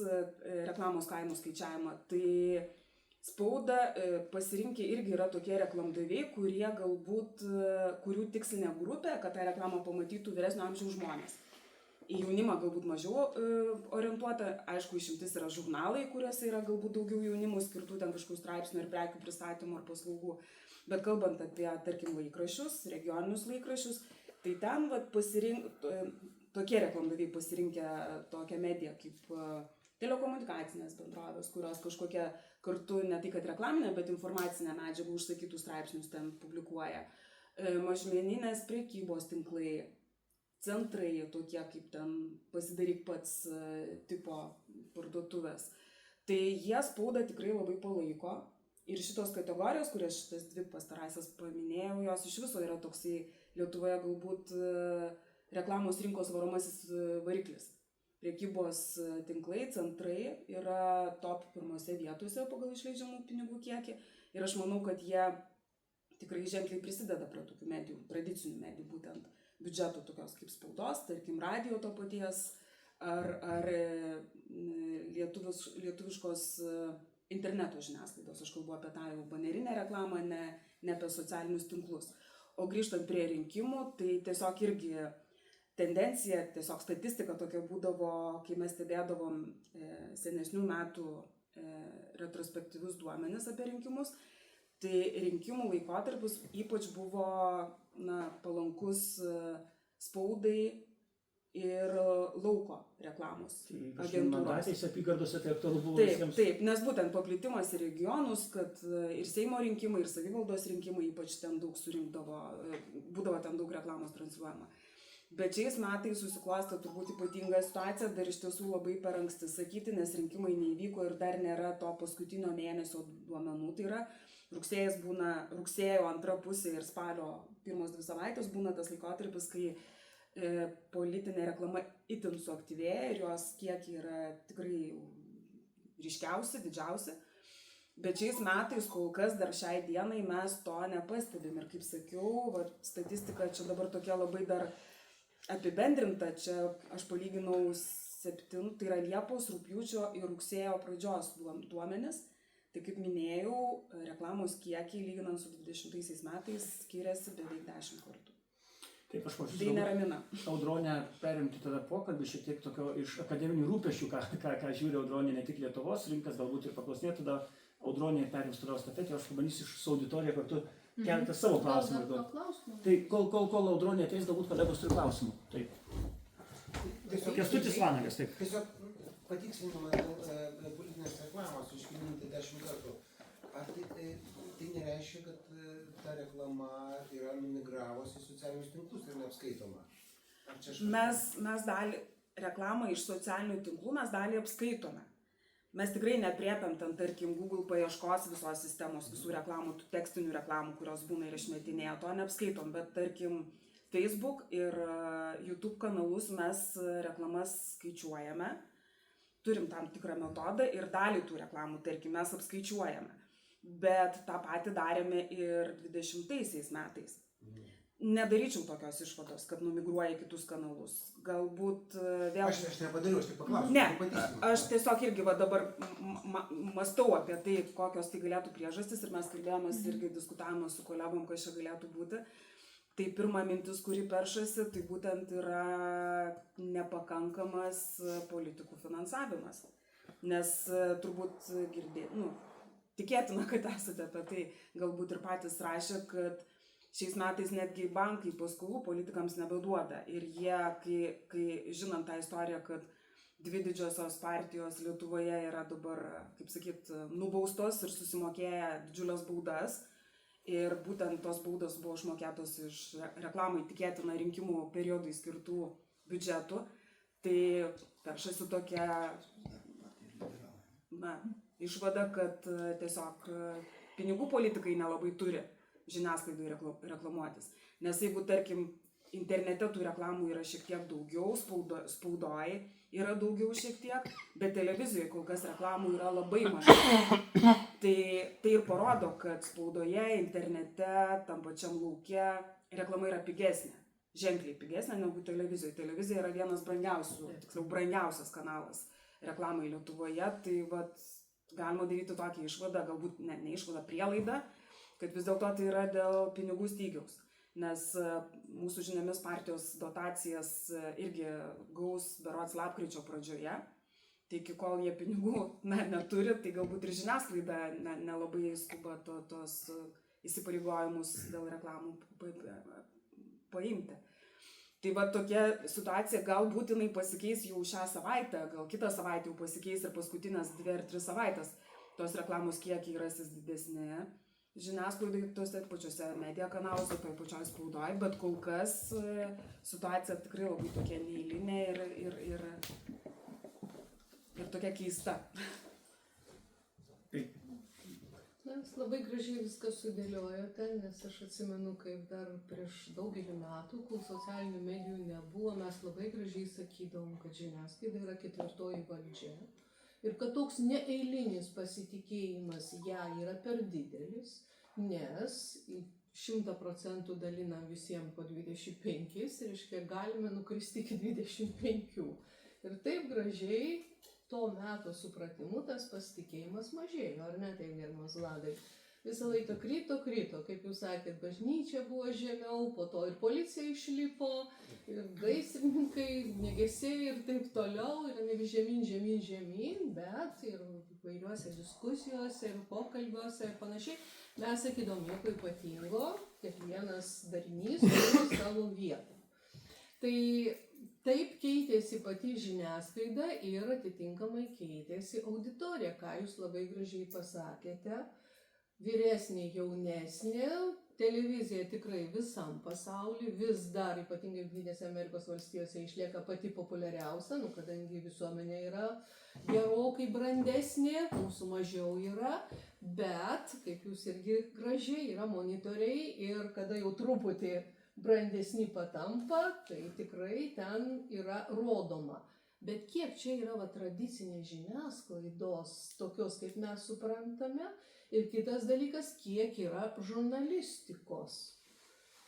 Speaker 4: reklamos kainų skaičiavimą, tai spauda pasirinkę irgi yra tokie reklamdaviai, kurie galbūt, kurių tikslinė grupė, kad tą reklamą pamatytų vyresnio amžiaus žmonės. Į jaunimą galbūt mažiau orientuota, aišku, išimtis yra žurnalai, kuriuose yra galbūt daugiau jaunimų skirtų ten kažkokių straipsnių ir prekių pristatymų ar paslaugų. Bet kalbant apie, tarkim, laikraščius, regioninius laikraščius, tai ten tokie reklamdaviai pasirinkę tokią mediją kaip telekomunikacinės bendrovės, kurios kažkokią kartu ne tai kad reklaminę, bet informacinę medžiagą užsakytų straipsnius ten publikuoja. Mažmeninės prekybos tinklai, centrai tokie kaip ten pasidaryk pats tipo parduotuvės. Tai jie spaudą tikrai labai palaiko ir šitos kategorijos, kurias šitas 2 pastarąsias paminėjau, jos iš viso yra toksai Lietuvoje galbūt reklamos rinkos varomasis variklis. Prekybos tinklai, centrai yra top pirmose vietose pagal išleidžiamų pinigų kiekį ir aš manau, kad jie tikrai ženkliai prisideda prie tokių medijų, tradicinių medijų būtent biudžetų tokios kaip spaudos, tarkim radijo to paties ar lietuviškos interneto žiniasklaidos. Aš kalbu apie tą jau banerinę reklamą, ne apie socialinius tinklus. O grįžtant prie rinkimų, tai tiesiog irgi tendencija, tiesiog statistika tokia būdavo, kai mes stebėdavom senesnių metų retrospektyvius duomenis apie rinkimus, tai rinkimų laikotarpis ypač buvo palankus spaudai ir lauko reklamos agentūros.
Speaker 1: Mandatės apygardose tai aktualu buvo
Speaker 4: Taip,
Speaker 1: visiems.
Speaker 4: taip, nes būtent paplitimas į regionus, kad ir Seimo rinkimai, ir savivaldos rinkimai ypač ten daug surinkdavo, būdavo ten daug reklamos transliuojama. Bet šiais metais susiklostė turbūt ypatinga situacija, dar iš tiesų labai per anksti sakyti, nes rinkimai neįvyko ir dar nėra to paskutinio mėnesio duomenų. Tai yra rugsėjas būna, rugsėjo antra pusė ir spalio pirmos 2 savaitės būna tas laikotarpis, kai politinė reklama itin suaktyvėja ir jos kiekiai yra tikrai ryškiausi, didžiausi. Bet šiais metais kol kas dar šiai dienai mes to nepastebim. Ir kaip sakiau, statistika čia dabar tokia labai dar apibendrinta. Čia aš palyginau 7, tai yra Liepos, rugpjūčio ir rugsėjo pradžios duomenis. Tai kaip minėjau, reklamos kiekiai lyginant su 20 metais skiriasi beveik 10 kartų.
Speaker 1: Taip, aš
Speaker 4: Tai
Speaker 1: prašysiu
Speaker 4: neramina.
Speaker 1: Audronę perimti tada pokalbį šiek tiek tokio iš akademinių rūpesčių, ką žiūri Audronė ne tik Lietuvos rinkas, galbūt ir paklausinėti, tada Audronė perims toliau stafetę, aš pabandysiu su auditorija kartu keletą savo klausimų. Tai kol Audronė ateis, galbūt kolegos turi klausimų. Taip. Kęstutis Vanagas, taip.
Speaker 6: Tiesiog patikslinimą dėl politinės reklamos iškilinti 10 kartų. Ar tai nereiškia, kad ta reklama yra numigravusi į socialinius tinklus ir neapskaitoma?
Speaker 4: Mes dalį reklamą iš socialinių tinklų mes dalį apskaitome. Mes tikrai nepriepiam ten, tarkim, Google paieškos visos sistemos, visų reklamų, tekstinių reklamų, kurios būna ir išmetinėja, to neapskaitom, bet tarkim Facebook ir YouTube kanalus mes reklamas skaičiuojame, turim tam tikrą metodą ir dalį tų reklamų, tarkim, mes apskaičiuojame. Bet tą patį darėme ir 20 metais. Nedaryčiau tokios išvados, kad numigruoja į kitus kanalus. Galbūt vėl...
Speaker 6: Aš nepadariau, aš tik paklausiu.
Speaker 4: Ne, aš tiesiog irgi dabar mąstau apie tai, kokios tai galėtų priežastys ir mes kalbėjomės irgi diskutavome su kolegom, kas čia galėtų būti. Tai pirma mintis, kuri peršasi, tai būtent yra nepakankamas politikų finansavimas. Nes turbūt tikėtina, kad esate apie tai galbūt ir patys rašę, kad Šiais metais netgi bankai paskolų politikams nebeduoda. Ir jie, kai žinant tą istoriją, kad dvi didžiosios partijos Lietuvoje yra dabar, kaip sakyt, nubaustos ir susimokėję didžiulės baudas. Ir būtent tos baudos buvo išmokėtos iš reklamai tikėtina rinkimų periodai skirtų biudžetų. Tai peršasi tokia išvada, kad tiesiog pinigų politikai nelabai turi žiniasklaidai reklamuotis. Nes jeigu, tarkim, internete tų reklamų yra šiek tiek daugiau, spaudoj yra daugiau šiek tiek, bet televizijoje kol kas reklamų yra labai mažai. Tai ir parodo, kad spaudoje, internete, tam pačiam lauke reklama yra pigesnė. Ženkliai pigesnė negu televizijoje. Televizija yra vienas brangiausių, tiksliau brangiausias kanalas reklamai Lietuvoje. Tai galima daryti tokią išvadą, galbūt ne išvadą, prielaidą, kad vis dėlto tai yra dėl pinigų stygiaus. Nes mūsų žiniomis partijos dotacijas irgi gaus berods lapkričio pradžioje. Tai iki kol jie pinigų neturi, tai galbūt ir žiniasklaida nelabai skuba tos įsipareigojimus dėl reklamų paimti. Tai tokia situacija galbūt jinai pasikeis jau šią savaitę, gal kitą savaitę jau pasikeis ir paskutinės 2 ar 3 savaitės tos reklamos kiekiai rasis didesni žiniasklaidai, tose pačiose media kanaluose, toj pačioj spaudoj, bet kol kas situacija tikrai labai tokia neeilinė ir tokia keista.
Speaker 7: Jūs labai gražiai viską sudėliojote, nes aš atsimenu, kaip dar prieš daugelį metų, kol socialinių medijų nebuvo, mes labai gražiai sakydavom, kad žiniasklaida yra 4. valdžia ir kad toks neeilinis pasitikėjimas ją yra per didelis, nes 100% dalinam visiems po 25, reiškia galime nukristi iki 25. Ir taip gražiai to meto supratimu tas pasitikėjimas mažėjo, ar ne, taip gerbiamas Vladai? Visą laiką krito, kaip jūs sakėt, bažnyčia buvo žemiau, po to ir policija išlipo, ir gaisrininkai, ugniagesiai ir taip toliau, ir žemyn, bet ir vairiuose diskusijose, ir pokalbiuose ir panašiai, mes sakydom nieko ypatingo, kiekvienas darinys turi savo vietą. Tai taip keitėsi pati žiniasklaida ir atitinkamai keitėsi auditorija, ką jūs labai gražiai pasakėte. Vyresnė, jaunesnė, televizija tikrai visam pasauliu, vis dar ypatingai Jungtinėse Amerikos valstijose išlieka pati populiariausia, kadangi visuomenė yra gerokai brandesnė, mūsų mažiau yra, bet, kaip jūs irgi gražiai, yra monitoriai ir kada jau truputį brandesni patampa, tai tikrai ten yra rodoma. Bet kiek čia yra tradicinės žiniasklaidos, tokios kaip mes suprantame, ir kitas dalykas, kiek yra žurnalistikos.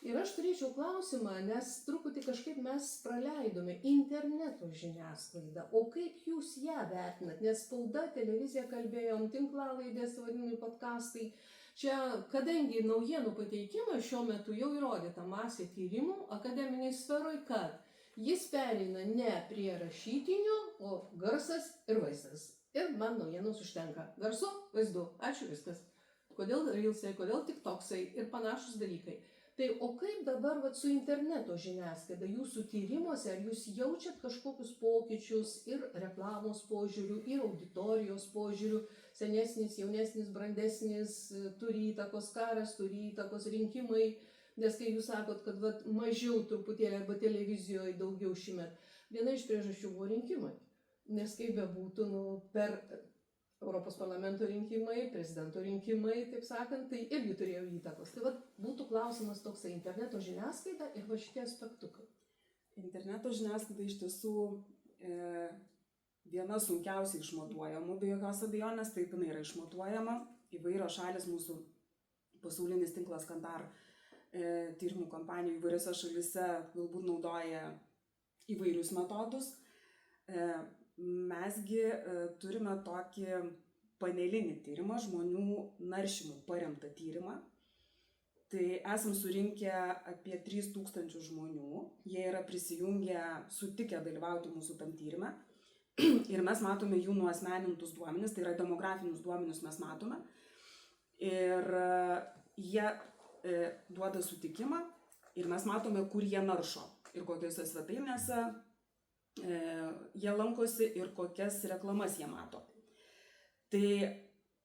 Speaker 7: Ir aš turėčiau klausimą, nes truputį kažkaip mes praleidome interneto žiniasklaidą. O kaip jūs ją vertinat? Nes spauda, televizija kalbėjom, tinklalaidės, vadinami podcastai. Čia, kadangi naujienų pateikimas šiuo metu jau įrodyta masė tyrimų akademinėje sferoje, kad jis pereina ne prie rašytinio, o garsas ir vaizdas. Ir man naujienos užtenka. Garsu, vaizdu, ačiū, viskas. Kodėl reelsai, kodėl tiktoksai ir panašus dalykai. Tai o kaip dabar su interneto žiniasklaida jūsų tyrimuose, ar jūs jaučiat kažkokius pokyčius ir reklamos požiūrių, ir auditorijos požiūrių, senesnis, jaunesnis, brandesnis, turi įtakos karas, turi įtakos rinkimai, nes kai jūs sakot, kad mažiau truputėlį arba televizijoje daugiau šimet, viena iš priežasčių buvo rinkimai. Nes kaip bebūtų, per Europos parlamento rinkimai, prezidento rinkimai, taip sakant, tai irgi turėjo įtakos. Tai būtų klausimas toksai interneto žiniasklaida ir šitie aspektukai.
Speaker 4: Interneto žiniasklaida iš tiesų viena sunkiausiai išmatuojamų, be jokios abejonės, taip jinai yra išmatuojama. Įvairios šalis, mūsų pasaulinis tinklas Kantar tyrimų kompanijų įvairiose šalise galbūt naudoja įvairius metodus. Mesgi turime tokį panelinį tyrimą, žmonių naršymų paremtą tyrimą. Tai esam surinkę apie 3000 žmonių, jie yra prisijungę, sutikę dalyvauti mūsų tam tyrime. Ir mes matome jų nuasmenintus duomenis, tai yra demografinius duomenis mes matome. Ir jie duoda sutikimą ir mes matome, kur jie naršo ir kokiuose svetainėse jie lankosi ir kokias reklamas jie mato. Tai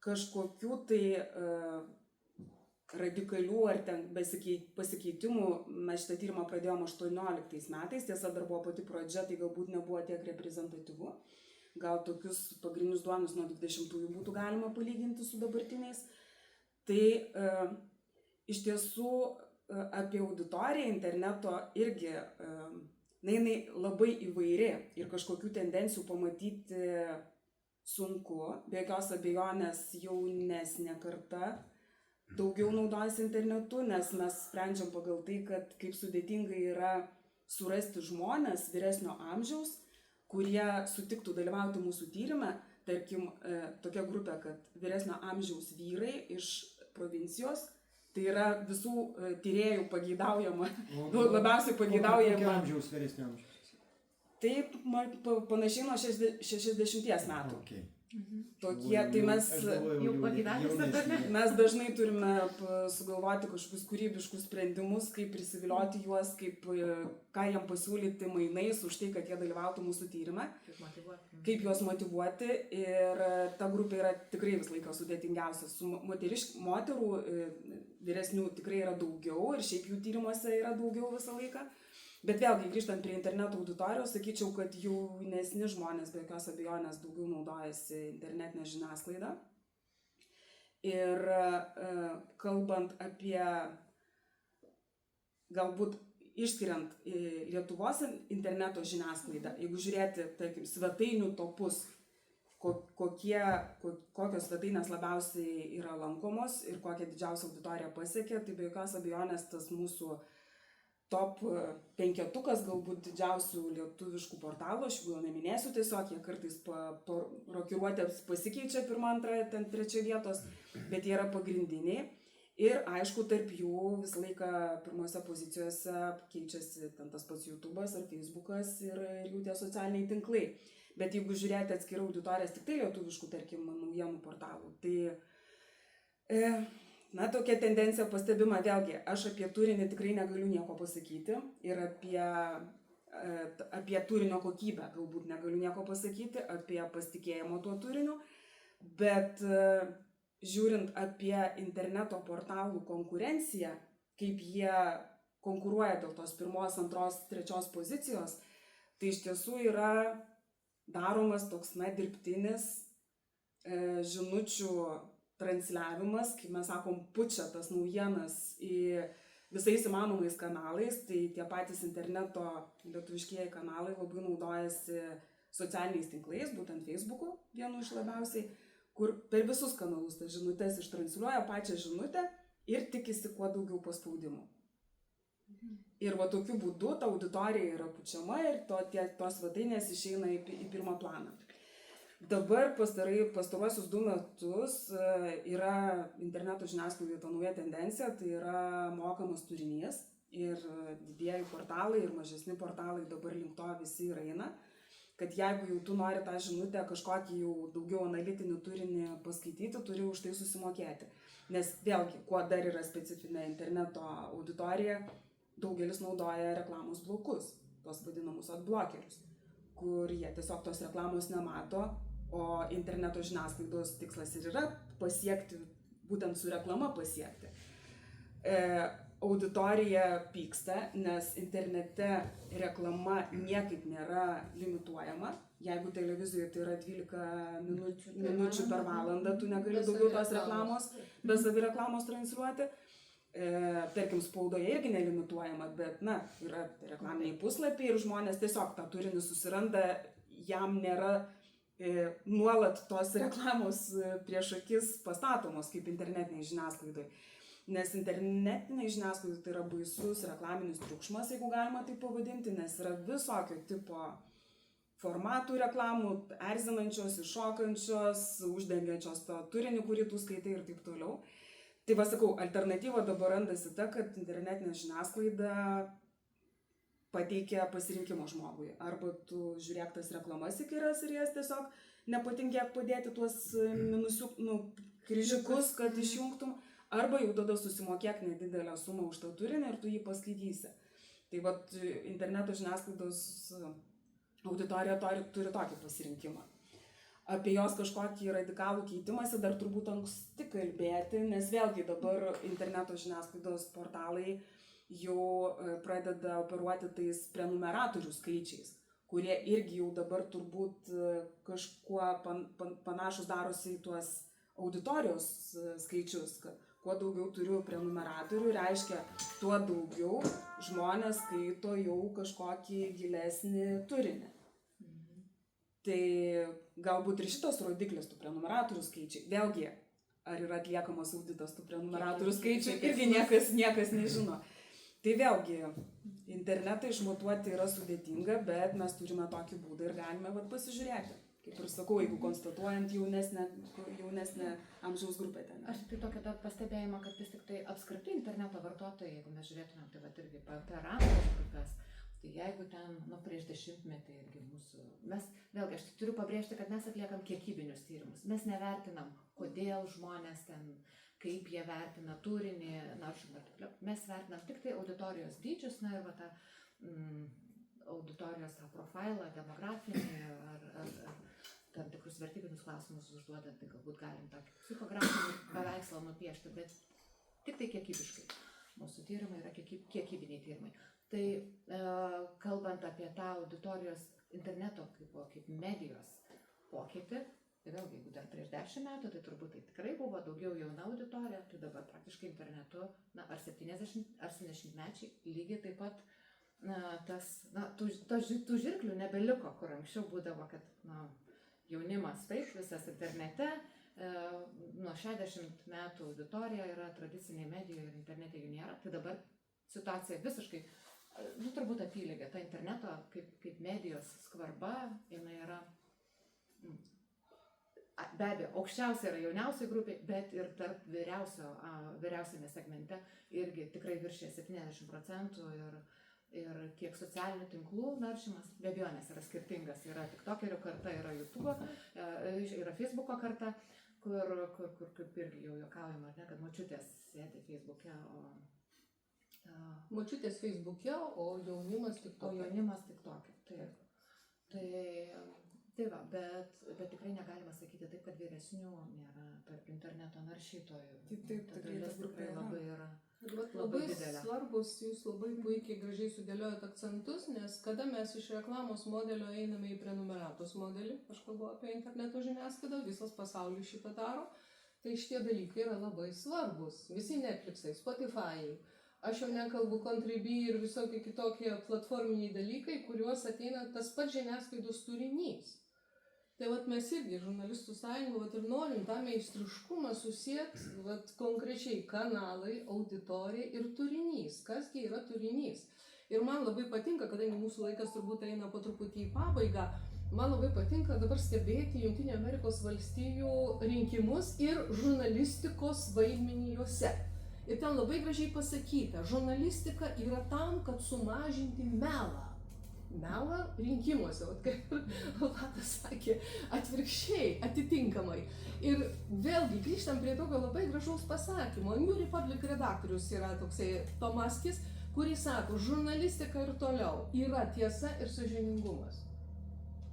Speaker 4: kažkokių tai radikalių ar ten pasikeitimų mes šitą tyrimą pradėjome 18 metais, tiesa dar buvo pati pradžia, tai galbūt nebuvo tiek reprezentatyvu. Gal tokius pagrindinius duomenis nuo 20-ųjų būtų galima palyginti su dabartiniais. Tai iš tiesų apie auditoriją interneto irgi, jinai labai įvairi ir kažkokių tendencijų pamatyti sunku. Be jokios abejonės jaunesnė karta daugiau naudojasi internetu, nes mes sprendžiam pagal tai, kad kaip sudėtingai yra surasti žmonės vyresnio amžiaus, kurie sutiktų dalyvauti mūsų tyrime. Tarkim, tokia grupė, kad vyresnio amžiaus vyrai iš provincijos, tai yra visų tyrėjų pageidaujama, labiausiai pageidaujama.
Speaker 5: Kokio amžiaus vyresnio amžiaus?
Speaker 4: Taip, panašiai nuo 60 metų.
Speaker 5: Okay.
Speaker 4: Tokie, tai mes
Speaker 2: jau pagyvenusi.
Speaker 4: Mes dažnai turime sugalvoti kažkokius kūrybiškus sprendimus, kaip prisivilioti juos, ką jiem pasiūlyti mainais už tai, kad jie dalyvautų mūsų tyrime, kaip juos motyvuoti. Ir ta grupė yra tikrai visą laiką sudėtingiausia. Su moterų vyresnių tikrai yra daugiau ir šiaip jų tyrimuose yra daugiau visą laiką. Bet vėlgi, grįžtant prie interneto auditorijos, sakyčiau, kad jaunesni žmonės be jokios abejonės daugiau naudojasi internetinę žiniasklaidą. Ir kalbant apie, galbūt išskiriant Lietuvos interneto žiniasklaidą, jeigu žiūrėti, tarkim, svetainių topus, kokios svetainės labiausiai yra lankomos ir kokią didžiausią auditoriją pasiekia, tai be jokios abejonės tas mūsų top 5 galbūt didžiausių lietuviškų portalų, aš jau neminėsiu tiesiog, jie kartais rokiruotės pasikeičia 1, 2, 3 vietos, bet jie yra pagrindiniai. Ir aišku, tarp jų visą laiką pirmose pozicijose keičiasi ten tas pats YouTube'as ar Facebook'as ir jų tie socialiniai tinklai. Bet jeigu žiūrėti atskirai auditorijas tik tai lietuviškų, tarkim, naujienų portalų, tai tokia tendencija pastebima vėlgi. Aš apie turinį tikrai negaliu nieko pasakyti ir apie turinio kokybę galbūt negaliu nieko pasakyti, apie pasitikėjimo tuo turiniu, bet žiūrint apie interneto portalų konkurenciją, kaip jie konkuruoja dėl tos 1, 2, 3 pozicijos, tai iš tiesų yra daromas toks dirbtinis žinučių transliavimas, kaip mes sakom, pučia tas naujienas į visais įmanomais kanalais, tai tie patys interneto lietuviškieji kanalai labai naudojasi socialiniais tinklais, būtent Facebook'u, vienu iš labiausiai, kur per visus kanalus tas žinutės ištransliuoja pačią žinutę ir tikisi kuo daugiau paspaudimų. Ir va tokiu būdu ta auditorija yra pučiama ir tos svetainės išeina į pirmą planą. Dabar pastaruosius 2 metus yra interneto žiniasklaidoje ta nauja tendencija, tai yra mokamas turinys ir didieji portalai ir mažesni portalai dabar link to visi ir eina, kad jeigu jau tu nori tą žinutę kažkokį jau daugiau analitinį turinį paskaityti, turi už tai susimokėti. Nes vėlgi, kuo dar yra specifinė interneto auditorija, daugelis naudoja reklamos blokus, tos vadinamus adblokerius, kur jie tiesiog tos reklamos nemato, o interneto žiniasklaidos tikslas ir yra pasiekti, būtent su reklama pasiekti. Auditorija pyksta, nes internete reklama niekaip nėra limituojama. Jeigu televizijoje tai yra 12 minučių per valandą, tu negali daugiau tos reklamos, be savireklamos transliuoti. Tarkim, spaudoje irgi nelimituojama, bet, yra reklaminiai puslapiai ir žmonės tiesiog tą turinį susiranda, jam nėra nuolat tos reklamos prieš akis pastatomos kaip internetiniai žiniasklaidai. Nes internetiniai žiniasklaidai tai yra baisus reklaminis triukšmas, jeigu galima tai pavadinti, nes yra visokio tipo formatų reklamų, erzinančios, iššokančios, uždengiančios to turinį, kurį tu skaitai ir taip toliau. Tai sakau, alternatyva dabar randasi ta, kad internetinė žiniasklaida pateikia pasirinkimo žmogui. Arba tu žiūrėk tas reklamas įkyrias ir jas tiesiog nepatingėk padėti tuos kryžiukus, kad išjungtum. arba jau tada susimokėk nedidelę sumą už tą turinį ir tu jį paskaitysi. Tai vat interneto žiniasklaidos auditorija turi tokį pasirinkimą. Apie jos kažkokį radikalų keitimąsi dar turbūt anksti kalbėti, nes vėlgi dabar interneto žiniasklaidos portalai jau pradeda operuoti tais prenumeratorių skaičiais, kurie irgi jau dabar turbūt kažkuo panašus darosi į tuos auditorijos skaičius, kad kuo daugiau turiu prenumeratorių, reiškia, tuo daugiau žmonės skaito jau kažkokį gilesnį turinį. Tai galbūt ir šitas rodiklis, tų prenumeratorių skaičiai, vėlgi, ar yra atliekamas auditas tų prenumeratorių skaičiai, irgi niekas nežino. Tai vėlgi, internetą išmatuoti yra sudėtinga, bet mes turime tokį būdą ir galime pasižiūrėti. Kaip ir sakau, jeigu konstatuojant jaunesnę amžiaus grupę ten.
Speaker 2: Aš tik tokį pastebėjimą, kad vis tik tai apskritai interneto vartotojai, jeigu mes žiūrėtumėm, tai irgi per amžiaus grupės, tai jeigu ten prieš 10 metį irgi vėlgi aš turiu pabrėžti, kad mes atliekam kiekybinius tyrimus. Mes nevertinam, kodėl žmonės ten, kaip jie vertina turinį, naršymą ir taip toliau. Mes vertinam tik tai auditorijos dydžius, ir tą auditorijos tą profilą, demografinį ar tam tikrus vertybinius klausimus užduodant, tai galbūt galim tą psichografinį paveikslą nupiešti, bet tik tai kiekybiškai. Mūsų tyrimai yra kiekybiniai tyrimai. Tai kalbant apie tą auditorijos interneto kaip medijos pokytį, tai vėlgi, jeigu dar prieš 10 metų, tai turbūt tai tikrai buvo daugiau jauna auditorija, tai dabar praktiškai internetu, ar 70 ar 70-mečiai lygiai taip pat tų žirklių nebeliko, kur anksčiau būdavo, kad jaunimas taip, visas internete, nuo 60 metų auditorija yra tradiciniai medijoje ir internete jų nėra, tai dabar situacija visiškai, turbūt apylygė, ta interneto kaip medijos skvarba, jinai yra, be abejo, aukščiausia yra jauniausiai grupiai, bet ir tarp vyriausiame segmente irgi tikrai viršė 70% ir tiek socialinių tinklų naršymas, be abejonės yra skirtingas, yra tiktokerių karta, yra YouTube'o, yra Facebook'o karta, kur kaip irgi jau juokaujama, kad močiutės sėdi Facebook'e,
Speaker 7: Močiutės Facebook'e, o jaunimas
Speaker 2: TikTok'e, taip. Tai va, bet tikrai negalima sakyti taip, kad vyresnių nėra tarp interneto naršytojų.
Speaker 4: Taip,
Speaker 2: dalis tikrai labai yra.
Speaker 7: Labai svarbus, jūs labai puikiai gražiai sudėliojate akcentus, nes kada mes iš reklamos modelio einame į prenumeratos modelį, aš kalbu apie interneto žiniasklaidą, visas pasaulis šitą daro, tai šitie dalykai yra labai svarbus. Visi Netflixai, Spotify'ai, aš jau nekalbu Contribui ir visokie kitokie platforminiai dalykai, kuriuos ateina tas pats žiniasklaidos turinys. Tai mes irgi, žurnalistų sąjunga, ir norim tą meistriškumą susieti konkrečiai kanalai, auditorija ir turinys. Kasgi yra turinys? Ir man labai patinka, kadangi mūsų laikas turbūt eina po truputį į pabaigą, man labai patinka dabar stebėti Jungtinių Amerikos valstijų rinkimus ir žurnalistikos vaidmenį juose. Ir ten labai gražiai pasakyta, žurnalistika yra tam, kad sumažinti melą. Melą rinkimuose, kaip Vladas sakė, atvirkščiai, atitinkamai. Ir vėlgi grįžtam prie tokio labai gražaus pasakymo. New Republic redaktorius yra toksai Tomaskis, kuris sako, žurnalistika ir toliau yra tiesa ir sąžiningumas.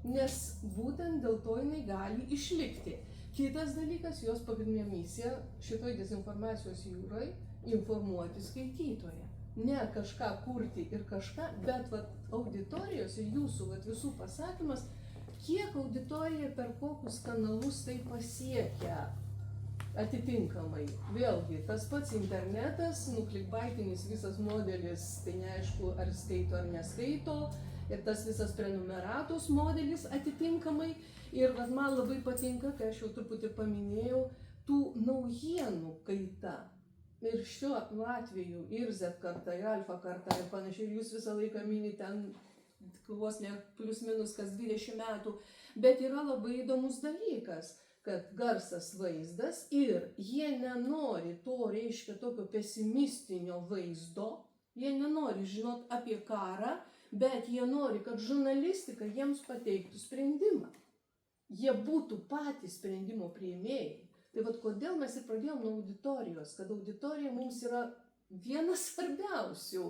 Speaker 7: Nes būtent dėl to jinai gali išlikti. Kitas dalykas, jos pagrindinė misija šitoj dezinformacijos jūrai - informuoti skaitytoją. Ne kažką kurti ir kažką, bet auditorijos ir jūsų visų pasakymas, kiek auditorija per kokius kanalus tai pasiekia atitinkamai. Vėlgi, tas pats internetas, klikbaitinis visas modelis, tai neaišku, ar skaito ar neskaito, ir tas visas prenumeratos modelis atitinkamai. Ir man labai patinka, kai aš jau truputį paminėjau, tų naujienų kaita. Ir šiuo atveju ir Z karta, ir alfa karta, ir panašiai, ir jūs visą laiką minite ten vos ne plius minus kas 20 metų. Bet yra labai įdomus dalykas, kad garsas vaizdas ir jie nenori to, reiškia, tokio pesimistinio vaizdo, jie nenori žinot apie karą, bet jie nori, kad žurnalistika jiems pateiktų sprendimą. Jie būtų patys sprendimo priėmėjai. Tai vat kodėl mes ir pradėjom nuo auditorijos, kad auditorija mums yra vienas svarbiausių.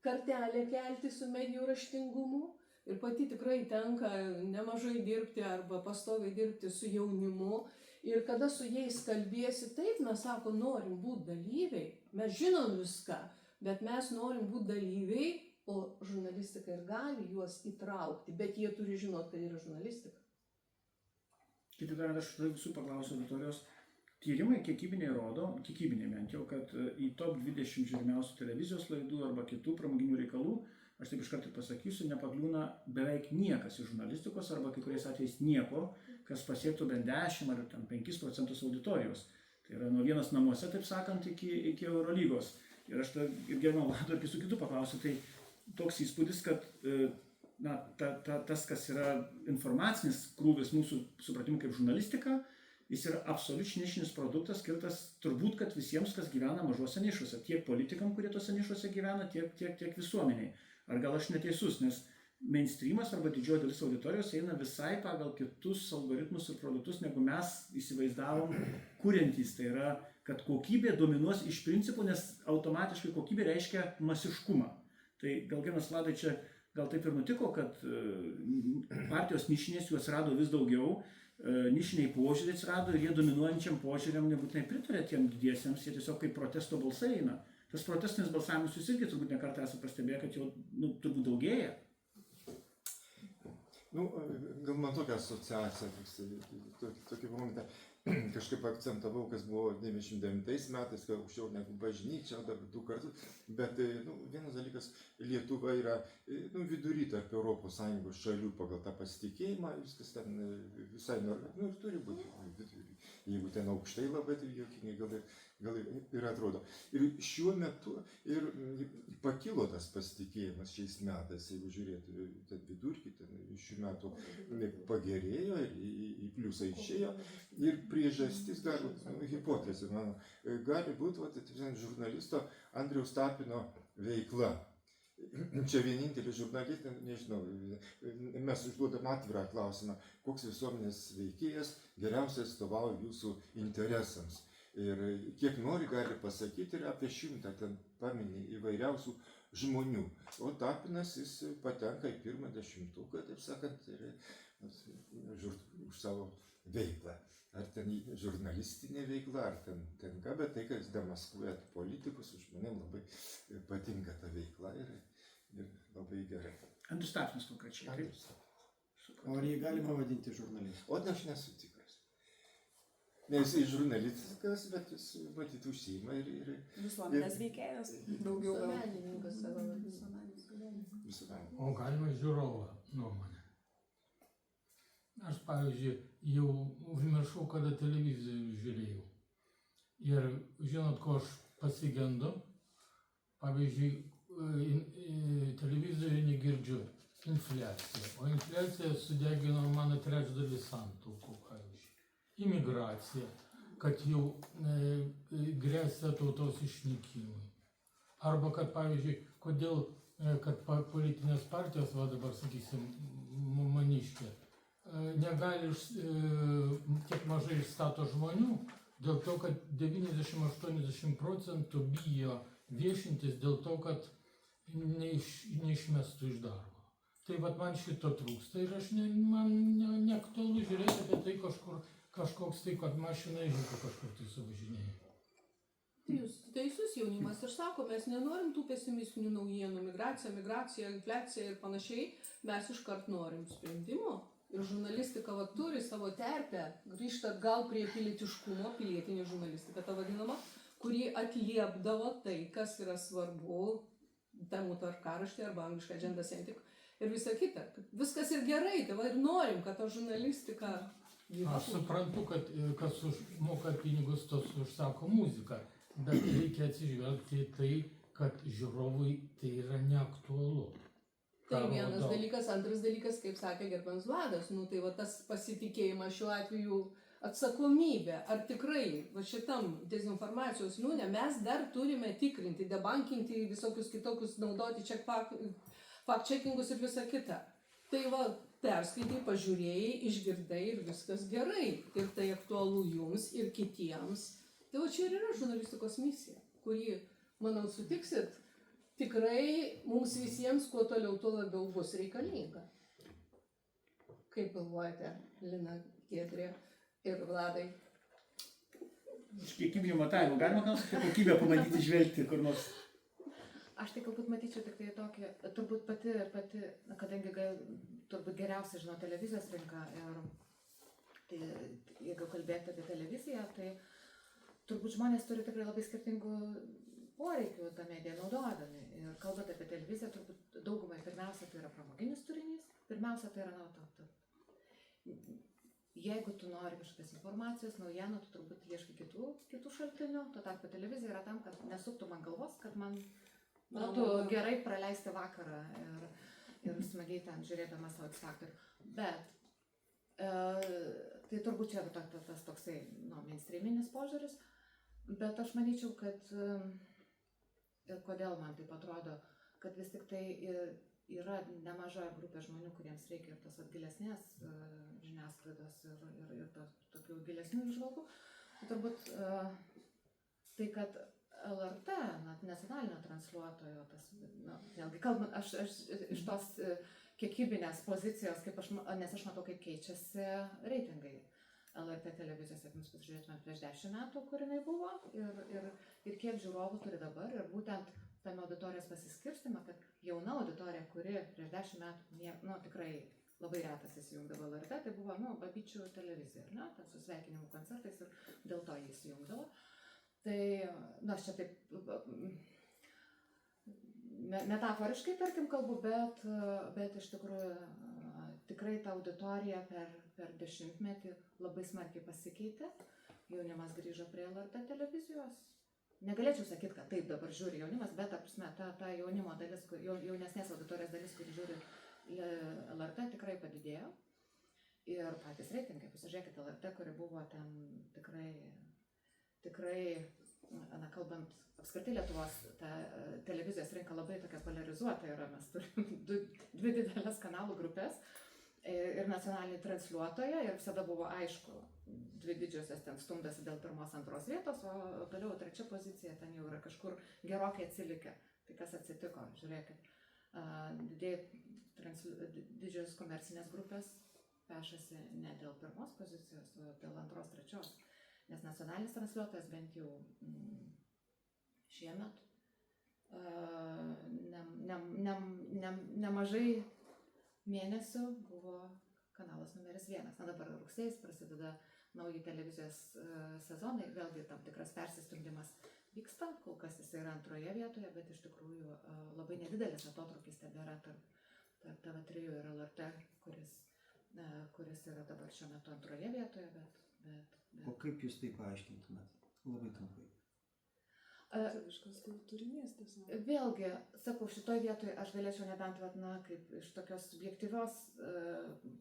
Speaker 7: Kartelė kelti su medijų raštingumu ir pati tikrai tenka nemažai dirbti arba pastoviai dirbti su jaunimu. Ir kada su jais kalbėsi, taip, mes sako, norim būti dalyviai, mes žinom viską, bet mes norim būti dalyviai, o žurnalistika ir gali juos įtraukti, bet jie turi žinoti, kad yra žurnalistika.
Speaker 1: Kitaip tariant, aš visų paklausiu auditorijos. Tyrimai kiekybiniai rodo, kiekybiniai bent jau, kad į top 20 žiūrimiausių televizijos laidų arba kitų pramoginių reikalų, aš taip iš karto pasakysiu, nepakliūna beveik niekas iš žurnalistikos arba kai kuriais atvejais nieko, kas pasiektų bent 10 ar 5% auditorijos. Tai yra nuo vienas namuose, taip sakant, iki Eurolygos. Ir aš ir gerbiamą Vladą ir visų kitų paklausiu, tai toks įspūdis, kad tas, kas yra informacinis krūvis mūsų supratimu kaip žurnalistika, jis yra absoliučiai nišinis produktas, skirtas turbūt, kad visiems, kas gyvena mažuose nišuose, tiek politikam, kurie tose nišuose gyvena, tiek visuomeniai. Ar gal aš neteisus, nes mainstreamas arba didžioji dalis auditorijos eina visai pagal kitus algoritmus ir produktus, negu mes įsivaizdavom kuriantys. Tai yra, kad kokybė dominuos iš principų, nes automatiškai kokybė reiškia masiškumą. Tai gal vienas Vladai čia gal taip ir nutiko, kad partijos nišinės jų atsirado vis daugiau, nišiniai požiūriai atsirado ir jie dominuojančiam požiūriam nebūtinai pritarė tiem didiesiems, jie tiesiog kaip protesto balsai eina. Tas protestinis balsavimas jūs irgi turbūt nekartą esate pastebėję, kad jau turbūt daugėja.
Speaker 3: Gal man tokia asociacija, tokį momentą, kažkaip akcentavau, kas buvo 99 metais, kad aukščiau negu bažnyčia, dabar 2 kartus, bet vienas dalykas, Lietuva yra vidury tarp Europos Sąjungos šalių pagal tą pasitikėjimą, viskas ten visai ir turi būti vidury. Jeigu ten aukštai labai, tai juokingai gal ir atrodo. Ir šiuo metu ir pakilo tas pasitikėjimas šiais metais, jeigu žiūrėti ten vidurkį, ten šių metų pagerėjo ir į pliusą išėjo. Ir priežastis gali būti, hipotezė mano, gali būti žurnalisto Andriaus Tapino veikla. Čia vienintelis žurnalistas, nežinau, mes užduodam atvirą klausimą, koks visuomenės veikėjas geriausiai atstovauja jūsų interesams. Ir kiek nori gali pasakyti ir apie 100 ten pamini įvairiausių žmonių. O Tapinas jis patenka į 1. 10, taip sakant, už savo veiklą. Ar ten žurnalistinė veikla, ar ten ką, bet tai, kad jis demaskuoja politikus, žmonėms labai patinka ta veikla ir labai gerai.
Speaker 1: Andrius Tapinas konkrečiai.
Speaker 5: O ar jį galima vadinti žurnalistu?
Speaker 3: O aš nesu tikras. Nes jis žurnalistas, bet jis matyt užsiima ir
Speaker 4: Visuomenės veikėjas daugiau gal.
Speaker 7: Visuomenininkas savo
Speaker 3: visuomenė.
Speaker 8: O galima žiūrovo nuomonę. Aš, pavyzdžiui, jau užmiršau, kada televizorių žiūrėjau. Ir žinot, ko aš pasigendu? Pavyzdžiui, televizorių negirdžiu infliacija. O infliacija sudegino mano 3/3 santaupų, pavyzdžiui. Imigracija, kad jau grėsia tautos išnykimui. Arba kad, pavyzdžiui, kodėl, kad politinės partijos, va dabar sakysim, maniškė, negali tiek mažai išstato žmonių, dėl to, kad 90–80% bijo viešintis dėl to, kad neišmestų iš darbo. Tai vat man šito trūksta ir man neaktualu žiūrėti apie tai kažkoks tai, kad mašina įvyko kažkur tai suvažinėja.
Speaker 7: Jūs teisus, jaunimas ir sako, mes nenorim tų pesimistinių naujienų, migracija, infliacija ir panašiai, mes iškart norim sprendimo. Ir žurnalistika turi savo terpę, grįžta gal prie pilietiškumo, pilietinė žurnalistika ta vadinama, kuri atliepdavo tai, kas yra svarbu, temų tvarkaraštį arba anglišką agenda centric ir visa kita. Viskas ir gerai, tai ir norim, kad ta žurnalistika gyva.
Speaker 8: Aš suprantu, kad kas moka pinigus, tos užsako muziką, bet reikia atsižvelgti į tai, kad žiūrovui tai yra neaktualu.
Speaker 7: Tai vienas dalykas, antras dalykas, kaip sakė gerbiamas Vladas, tai tas pasitikėjimas šiuo atveju atsakomybė, ar tikrai šitam dezinformacijos liūne mes dar turime tikrinti, debankinti visokius kitokius, naudoti fact checkingus ir visą kitą. Tai perskaitai, pažiūrėjai, išgirdai ir viskas gerai. Ir tai aktualu jums ir kitiems. Tai va čia ir yra žurnalistikos misija, kuri, manau, sutiksit, tikrai mums visiems kuo toliau, tuo labiau bus reikalinga. Kaip galvojate, Lina, Giedrė ir Vladai?
Speaker 1: Iš kiekybinių matavimų galima ką nors apie kokybę pamatyti žvelgti kur nors?
Speaker 2: Aš tai galbūt matyčiau tik tai tokį, turbūt pati, na, kadangi turbūt geriausiai žinau televizijos rinką ir tai, jeigu kalbėti apie televiziją, tai turbūt žmonės turi tikrai labai skirtingų poreikių tą mediją naudodami. Ir kalbant apie televiziją, turbūt daugumai pirmiausia tai yra pramoginis turinys, pirmiausia tai yra jeigu tu nori kažkokios informacijos, naujienų, tu turbūt ieškai kitų šaltinių, tuo tarpu televizija yra tam, kad nesuktų man galvos, kad man būtų gerai praleisti vakarą ir smagiai ten žiūrėdamas X Factor. Bet tai turbūt čia tas toksai mainstreaminis požiūris, bet aš manyčiau, kad ir kodėl man taip atrodo, kad vis tik tai yra nemaža grupė žmonių, kuriems reikia ir tos gilesnės žiniasklaidos ir tokių gilesnių įžvalgų. Tai turbūt tai, kad LRT, nacionalinio transliuotojo, vėlgi kalbant, aš iš tos kiekybinės pozicijos, nes aš matau, kaip keičiasi reitingai LRT televizijos, jeigu mes pasižiūrėtume prieš 10 metų, kur jinai buvo ir kiek žiūrovų turi dabar ir būtent tame auditorijos pasiskirstymą, kad jauna auditorija, kuri prieš 10 metų, tikrai labai retas įsijungdavo LRT, tai buvo, babyčių televizija, ten su sveikinimų koncertais ir dėl to jį įsijungdavo. Tai, aš čia taip metaforiškai, tarkim, kalbu, bet iš tikrųjų tikrai ta auditorija per 10-metį labai smarkiai pasikeitė. Jaunimas grįžo prie LRT televizijos. Negalėčiau sakyti, kad taip dabar žiūri jaunimas, bet ta jaunimo dalis, jaunesnės auditorijos dalis, kuri žiūri LRT, tikrai padidėjo. Ir patys reitingai, pasižiūrėkite LRT, kuri buvo ten tikrai, kalbant, apskritai Lietuvos televizijos rinka labai tokia polarizuota yra, mes turime dvi didelės kanalų grupės ir nacionalinį transliuotoją ir visada buvo aišku, dvi didžiosios ten stumdasi dėl 1-2 vietos, o toliau 3 pozicija ten jau yra kažkur gerokai atsilikę. Tai kas atsitiko, žiūrėkit, didžios komercinės grupės pešasi ne dėl 1 pozicijos, o dėl 2-3. Nes nacionalinis transliuotojas bent jau šiemet nemažai mėnesių buvo kanalas numeris 1. Na dabar rugsėjais prasideda nauji televizijos sezonai, vėlgi tam tikras persistumdymas vyksta, kol kas jis yra 2 vietoje, bet iš tikrųjų labai nedidelis atotrūkis tebėra tarp TV3 ir LRT, kuris yra dabar šiuo metu 2 vietoje, bet...
Speaker 5: O kaip jūs tai paaiškintumėt? Labai trumpai.
Speaker 4: Lietuviškas turinys tiesiog.
Speaker 2: Vėlgi, sakau, šitoj vietoje aš galėčiau nebent, kaip iš tokios subjektyvios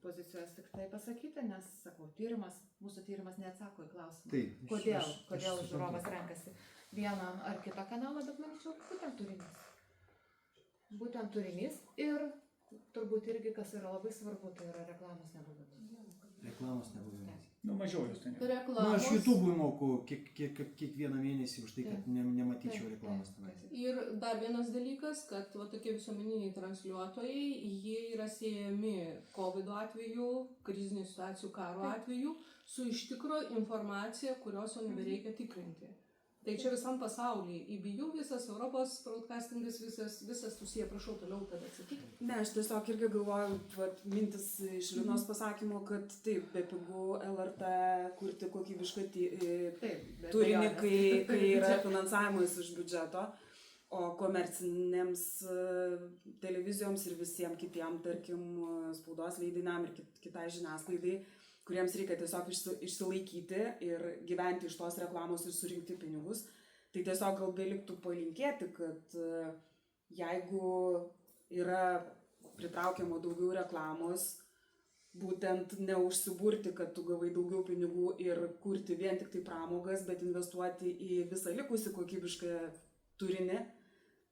Speaker 2: pozicijos tik tai pasakyti, nes, sakau, mūsų tyrimas neatsako į klausimą, kodėl žiūrovas renkasi vieną ar kitą kanalą, bet manyčiau, būtent turinys ir turbūt irgi, kas yra labai svarbu, tai yra reklamos nebuvimas.
Speaker 5: Reklamos nebuvimas.
Speaker 1: Mažiau jūs ten.
Speaker 5: Aš YouTube'ui moku kiekvieną mėnesį už tai, kad nematyčiau reklamos tenais.
Speaker 7: Ir dar vienas dalykas, kad tokie visuomeniniai transliuotojai, jie yra siejami COVID atveju, krizinių situacijų, karo atveju, su iš tikro informacija, kurios jau nebereikia tikrinti. Tai čia visam pasaulyje, IBU visas, Europos broadcastingas visas susiję, prašau toliau tada atsakyti.
Speaker 4: Ne, aš tiesiog irgi galvoju, mintis iš Linos pasakymo, kad taip, bepigu LRT kurti kokybišką turinį, kai yra finansavimas iš biudžeto, o komercinėms televizijoms ir visiems kitiem, tarkim, spaudos leidiniam ir kitai žiniasklaidai, kuriems reikia tiesiog išsilaikyti ir gyventi iš tos reklamos ir surinkti pinigus. Tai tiesiog gal beliktų palinkėti, kad jeigu yra pritraukiama daugiau reklamos, būtent neužsiburti, kad tu gavai daugiau pinigų ir kurti vien tik tai pramogas, bet investuoti į visą likusį kokybišką turinį,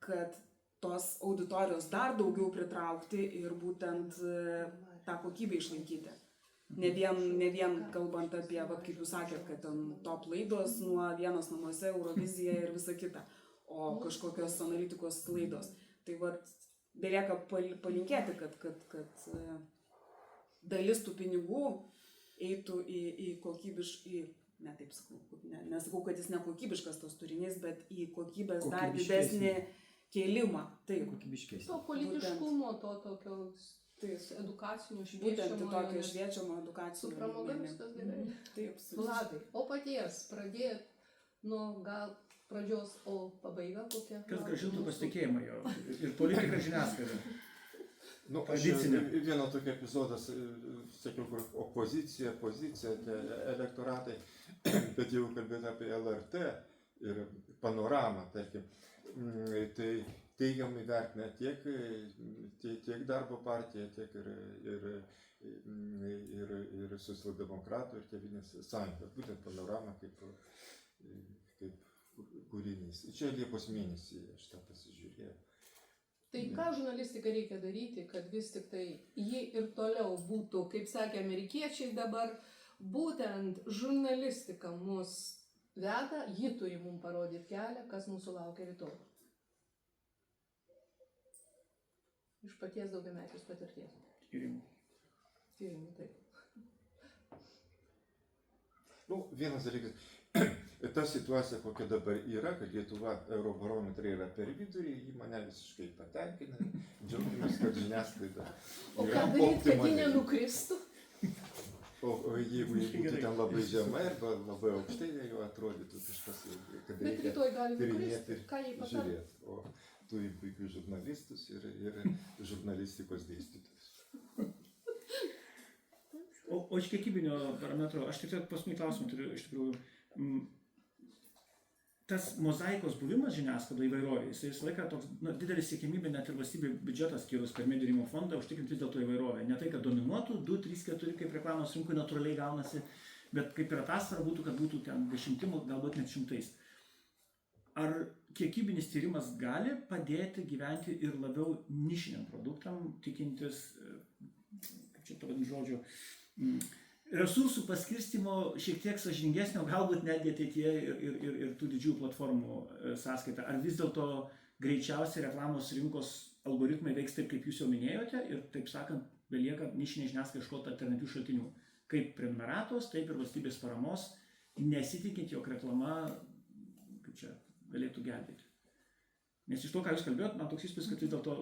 Speaker 4: kad tos auditorijos dar daugiau pritraukti ir būtent tą kokybę išlaikyti. Ne vien kalbant apie, va, kaip jūs sakėt, kad ten top laidos nuo Vienos namuose, Eurovizija ir visa kita, o kažkokios analitikos laidos. Tai va, belieka palinkėti, kad dalis tų pinigų eitų į kokybišką, ne taip sakau, nesakau, kad jis nekokybiškas tos turinys, bet į kokybės dar didesnį kėlimą. Taip.
Speaker 5: Kokybiškesnį.
Speaker 7: To politiškumo, to tokio edukacinio
Speaker 4: Būtent
Speaker 7: šviečiamo.
Speaker 4: tokio šviečiamo edukacinio.
Speaker 7: Su pramoga viskas gerai.
Speaker 4: Taip,
Speaker 7: Vladai, o paties pradėt nuo gal pradžios, o pabaiga kokia?
Speaker 1: Kas grąžintų pasitikėjimą jo ir politiką žiniasklaidą.
Speaker 3: Nu, aš
Speaker 1: Tradicinė.
Speaker 3: vieną tokį epizodą sakiau, kur opozicija, pozicija, tie elektoratai, bet jau kalbėt apie LRT ir panoramą, tarkim, tai teigiamai vertina tiek darbo partija, tiek ir socialdemokratų ir Tėvynės sąjunga. Būtent panorama kaip kūrinys. Čia Liepos mėnesį aš tą pasižiūrėjau.
Speaker 7: Tai ką žurnalistikai reikia daryti, kad vis tik tai ji ir toliau būtų, kaip sakė amerikiečiai dabar, būtent žurnalistika mus veda, ji turi mums parodyti kelią, kas mūsų laukia rytoj. Iš paties daugiametės patirties. Tyrimų, taip.
Speaker 3: Nu, vienas dalykas, ta situacija, kokia dabar yra, kad Lietuva Eurobarometrai yra per vidurį, ji mane visiškai patenkina, džiaugiamės, kad žiniasklaida
Speaker 7: O ką
Speaker 3: yra
Speaker 7: daryti, kad ji
Speaker 3: optimali.
Speaker 7: nenukristų?
Speaker 3: O jeigu būtų ten labai žemai arba labai aukštai, jau atrodytų kažkas, kad
Speaker 7: Bet
Speaker 3: reikia
Speaker 7: rytoj gali
Speaker 3: tyrinėti
Speaker 7: nukristi. Ką jai
Speaker 3: ir
Speaker 7: patarti?
Speaker 3: žiūrėti. O turi puikius žurnalistus ir žurnalistikos dėstytojus.
Speaker 1: O iš kiekybinio parametro, aš tik paskutinį klausimą turiu, iš tikrųjų, tas mozaikos buvimas žiniasklaidoje įvairovė, jis visą laiką toks didelis siekimybė, net ir valstybė biudžetas skyrus per medijų rėmimo fondą užtikrinti vis dėlto įvairovę. Ne tai, kad dominuotų 2, 3, 4, kaip reklamos rinkoj natūraliai gaunasi, bet kaip ir atasvara būtų, kad būtų ten dešimtimų, galbūt net šimtais. Ar kiekybinis tyrimas gali padėti gyventi ir labiau nišiniam produktam, tikintis, kaip čia pavadinti žodžiu, resursų paskirstimo šiek tiek sąžiningesnio, galbūt netgi ateityje ir tų didžiųjų platformų sąskaita. Ar vis dėlto greičiausiai reklamos rinkos algoritmai veiks taip, kaip jūs jau minėjote, ir taip sakant, belieka nišinė žiniasklaida ieškoti alternatyvių šaltinių, kaip prenumeratos, taip ir valstybės paramos, nesitikint, jog reklama, kaip čia, galėtų gelbėti. Nes iš to, ką jūs kalbėjot, man toks įspūdis, kad vis dėlto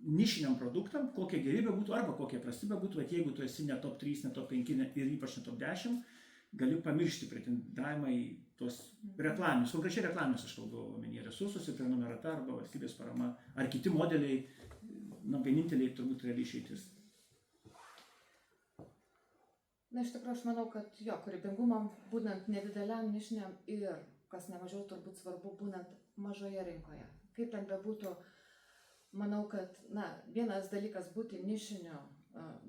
Speaker 1: nišiniam produktam, kokia gerybė būtų arba kokia prastybė būtų, bet jeigu tu esi ne top 3, ne top 5 ir ypač ne top 10, gali pamiršti pretendavimą į tos reklamius, konkrečiai reklamius aš kalbu omenyje resursus ir prenumerata arba valstybės parama, ar kiti modeliai, vieninteliai turbūt realiai išeitis.
Speaker 2: Na, iš tikrųjų, aš manau, kad jo, kūrybingumam būnant nedideliam nišiniam ir, kas nemažiau turbūt svarbu, būnant mažoje rinkoje. Kaip ten bebūtų, manau, kad vienas dalykas būti nišiniu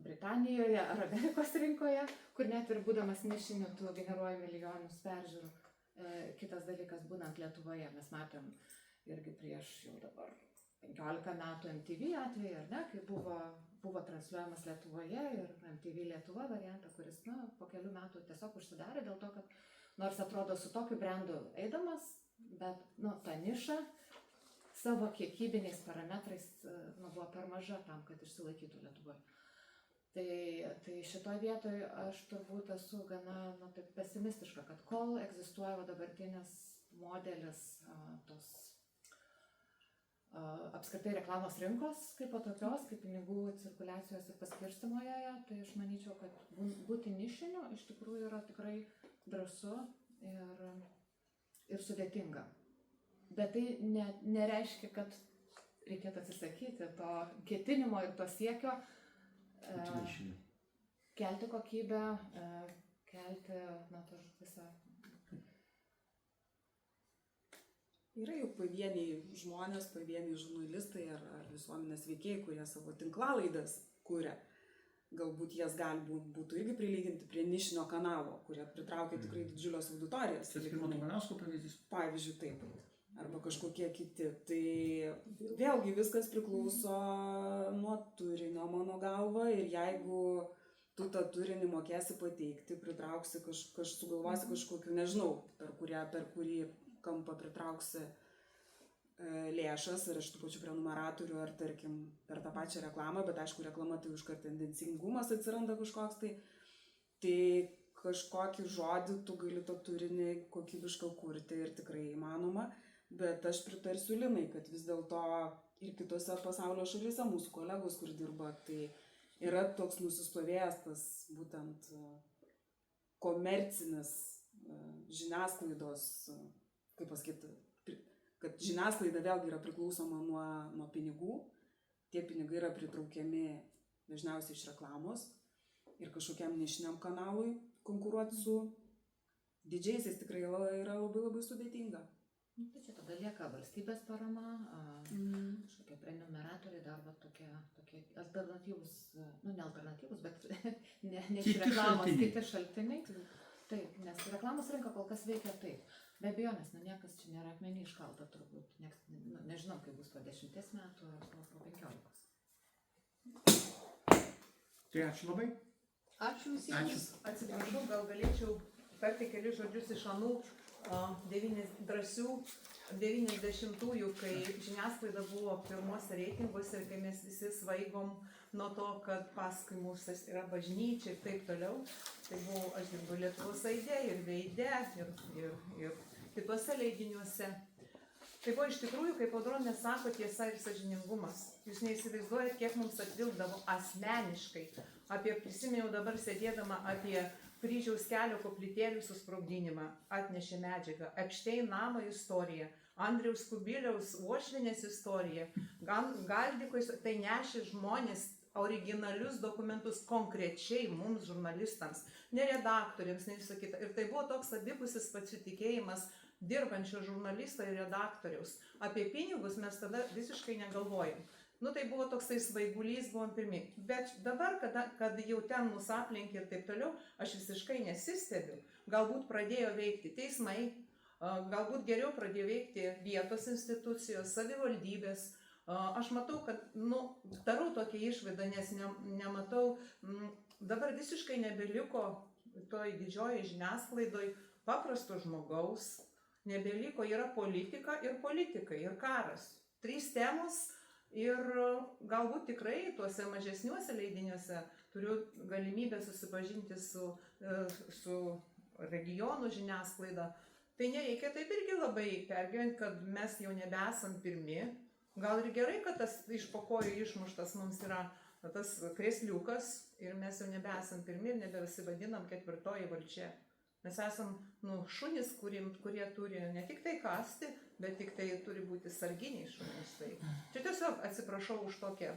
Speaker 2: Britanijoje ar Amerikos rinkoje, kur net ir būdamas nišiniu tu generuoji milijonus peržiūrų. Kitas dalykas būnant Lietuvoje. Mes matėm irgi prieš jau dabar 15 metų MTV atvejį, ar ne, kai buvo transliuojamas Lietuvoje ir MTV Lietuva variantą, kuris po kelių metų tiesiog užsidarė dėl to, kad nors atrodo su tokiu brendu eidamas, bet ta niša savo kiekybiniais parametrais buvo per maža tam, kad išsilaikytų Lietuvoje. Tai šitoje vietoje aš turbūt esu gana taip pesimistiška, kad kol egzistuoja dabartinis modelis tos apskritai reklamos rinkos kaip tokios, kaip pinigų cirkuliacijos ir paskirstymo joje, tai aš manyčiau, kad būti nišiniu iš tikrųjų yra tikrai drąsu ir sudėtinga. Bet tai nereiškia, kad reikėtų atsisakyti to ketinimo ir to siekio kelti kokybę, kelti visą.
Speaker 4: Yra jau pavieniai žmonės, pavieniai žurnalistai ar visuomenės veikėjai, kurie savo tinklalaidas kuria. Galbūt jas gali būtų irgi prilyginti prie nišinio kanalo, kurie pritraukia tikrai didžiulios auditorijas.
Speaker 1: Tas Skirmanto Malinausko pavyzdys.
Speaker 4: Pavyzdžiui, taip. arba kažkokie kiti. Tai vėlgi viskas priklauso nuo turinio, mano galva, ir jeigu tu tą turinį mokėsi pateikti, pritrauksi sugalvosi kažkokiu, nežinau, per kurį kampą pritrauksi lėšas, ar iš tų pačių prenumeratorių, ar tarkim per tą pačią reklamą, bet aišku, reklama tai užkart tendencingumas atsiranda kažkoks, tai kažkokį žodį tu gali tą turinį kokybišką kurti ir tikrai įmanoma, bet aš pritarsiu Linai, kad vis dėlto ir kitose pasaulio šalyse mūsų kolegos, kur dirba, tai yra toks nusistovėjęs tas būtent komercinis žiniasklaidos, kaip pasakyti, kad žiniasklaida vėlgi yra priklausoma nuo pinigų, tie pinigai yra pritraukiami dažniausiai iš reklamos ir kažkokiam nišiniam kanalui konkuruoti su didžiaisiais tikrai yra labai sudėtinga.
Speaker 2: Tai čia tada lieka valstybės parama, kažkokie prenumeratoriai, dar tokie alternatyvus, ne alternatyvus, bet ne iš reklamos, kiti šaltiniai. Taip, nes reklamos rinka kol kas veikia taip. Be abejonės, niekas čia nėra akmenį iškalta turbūt. Nežinau, kaip bus po 10 metų ar po 15.
Speaker 1: Tai ačiū labai.
Speaker 7: Ačiū visiems.
Speaker 9: Atsiprašau, gal galėčiau tarti kelius žodžius iš anų drąsių 90-ųjų, kai žiniasklaida buvo pirmuose reitinguose ir kai mes visi svaigom nuo to, kad paskui mūsų yra bažnyčia ir taip toliau. Tai buvau, aš dirbu Lietuvos Aide ir Veide ir kituose leidiniuose. Tai buvo iš tikrųjų, kaip Audronė sako, tiesa ir sąžiningumas. Jūs neįsivaizduojat, kiek mums atvilkdavo asmeniškai. Prisiminiau dabar sėdėdama apie Kryžiaus kelio koplytėlių susprogdinimą, atnešė medžiagą, Epštein namo istoriją, Andriaus Kubiliaus Uošvienės istoriją, Galdikos, tai nešė žmonės originalius dokumentus konkrečiai mums žurnalistams, ne redaktoriams, ne visą kitą. Ir tai buvo toks abipusis pasitikėjimas dirbančio žurnalisto ir redaktoriaus. Apie pinigus mes tada visiškai negalvojom. Tai buvo toksai svaigulys, buvom pirmi. Bet dabar, kad jau ten mūsų aplenkė ir taip toliau, aš visiškai nesistebiu. Galbūt pradėjo veikti teismai, galbūt geriau pradėjo veikti vietos institucijos, savivaldybės. Aš matau, kad, darau tokią išvadą, nes nematau, dabar visiškai nebeliko toj didžioji žiniasklaidoj paprasto žmogaus, nebeliko, yra politika ir politikai, ir karas. 3 temos. Ir galbūt tikrai tuose mažesniuose leidiniuose turiu galimybę susipažinti su regionų žiniasklaida. Tai nereikia taip irgi labai pergyventi, kad mes jau nebesam pirmi. Gal ir gerai, kad tas iš po kojų išmuštas mums yra tas kresliukas ir mes jau nebesam pirmi ir nebesivadinam 4. valdžia. Mes esam šunys, kurie turi ne tik tai kasti, bet tik tai turi būti sarginiai šunys. Tai čia tiesiog atsiprašau už tokią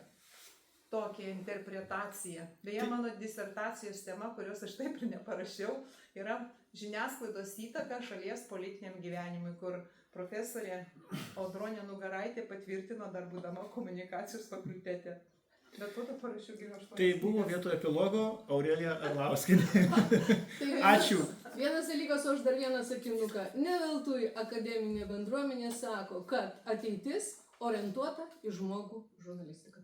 Speaker 9: interpretaciją. Beje, mano disertacijos tema, kurios aš taip ir neparašiau, yra žiniasklaidos įtaka šalies politiniam gyvenimui, kur profesorė Audronė Nugaraitė patvirtino dar būdama komunikacijos fakultete. Bet po to parašiau geriau 8.
Speaker 1: Tai buvo vietoje epilogo Aurelija Arlauskienė. Ačiū.
Speaker 7: Vienas dalykas, o aš dar vieną sakinuką. Ne veltui akademinė bendruomenė sako, kad ateitis orientuota į žmogų žurnalistiką.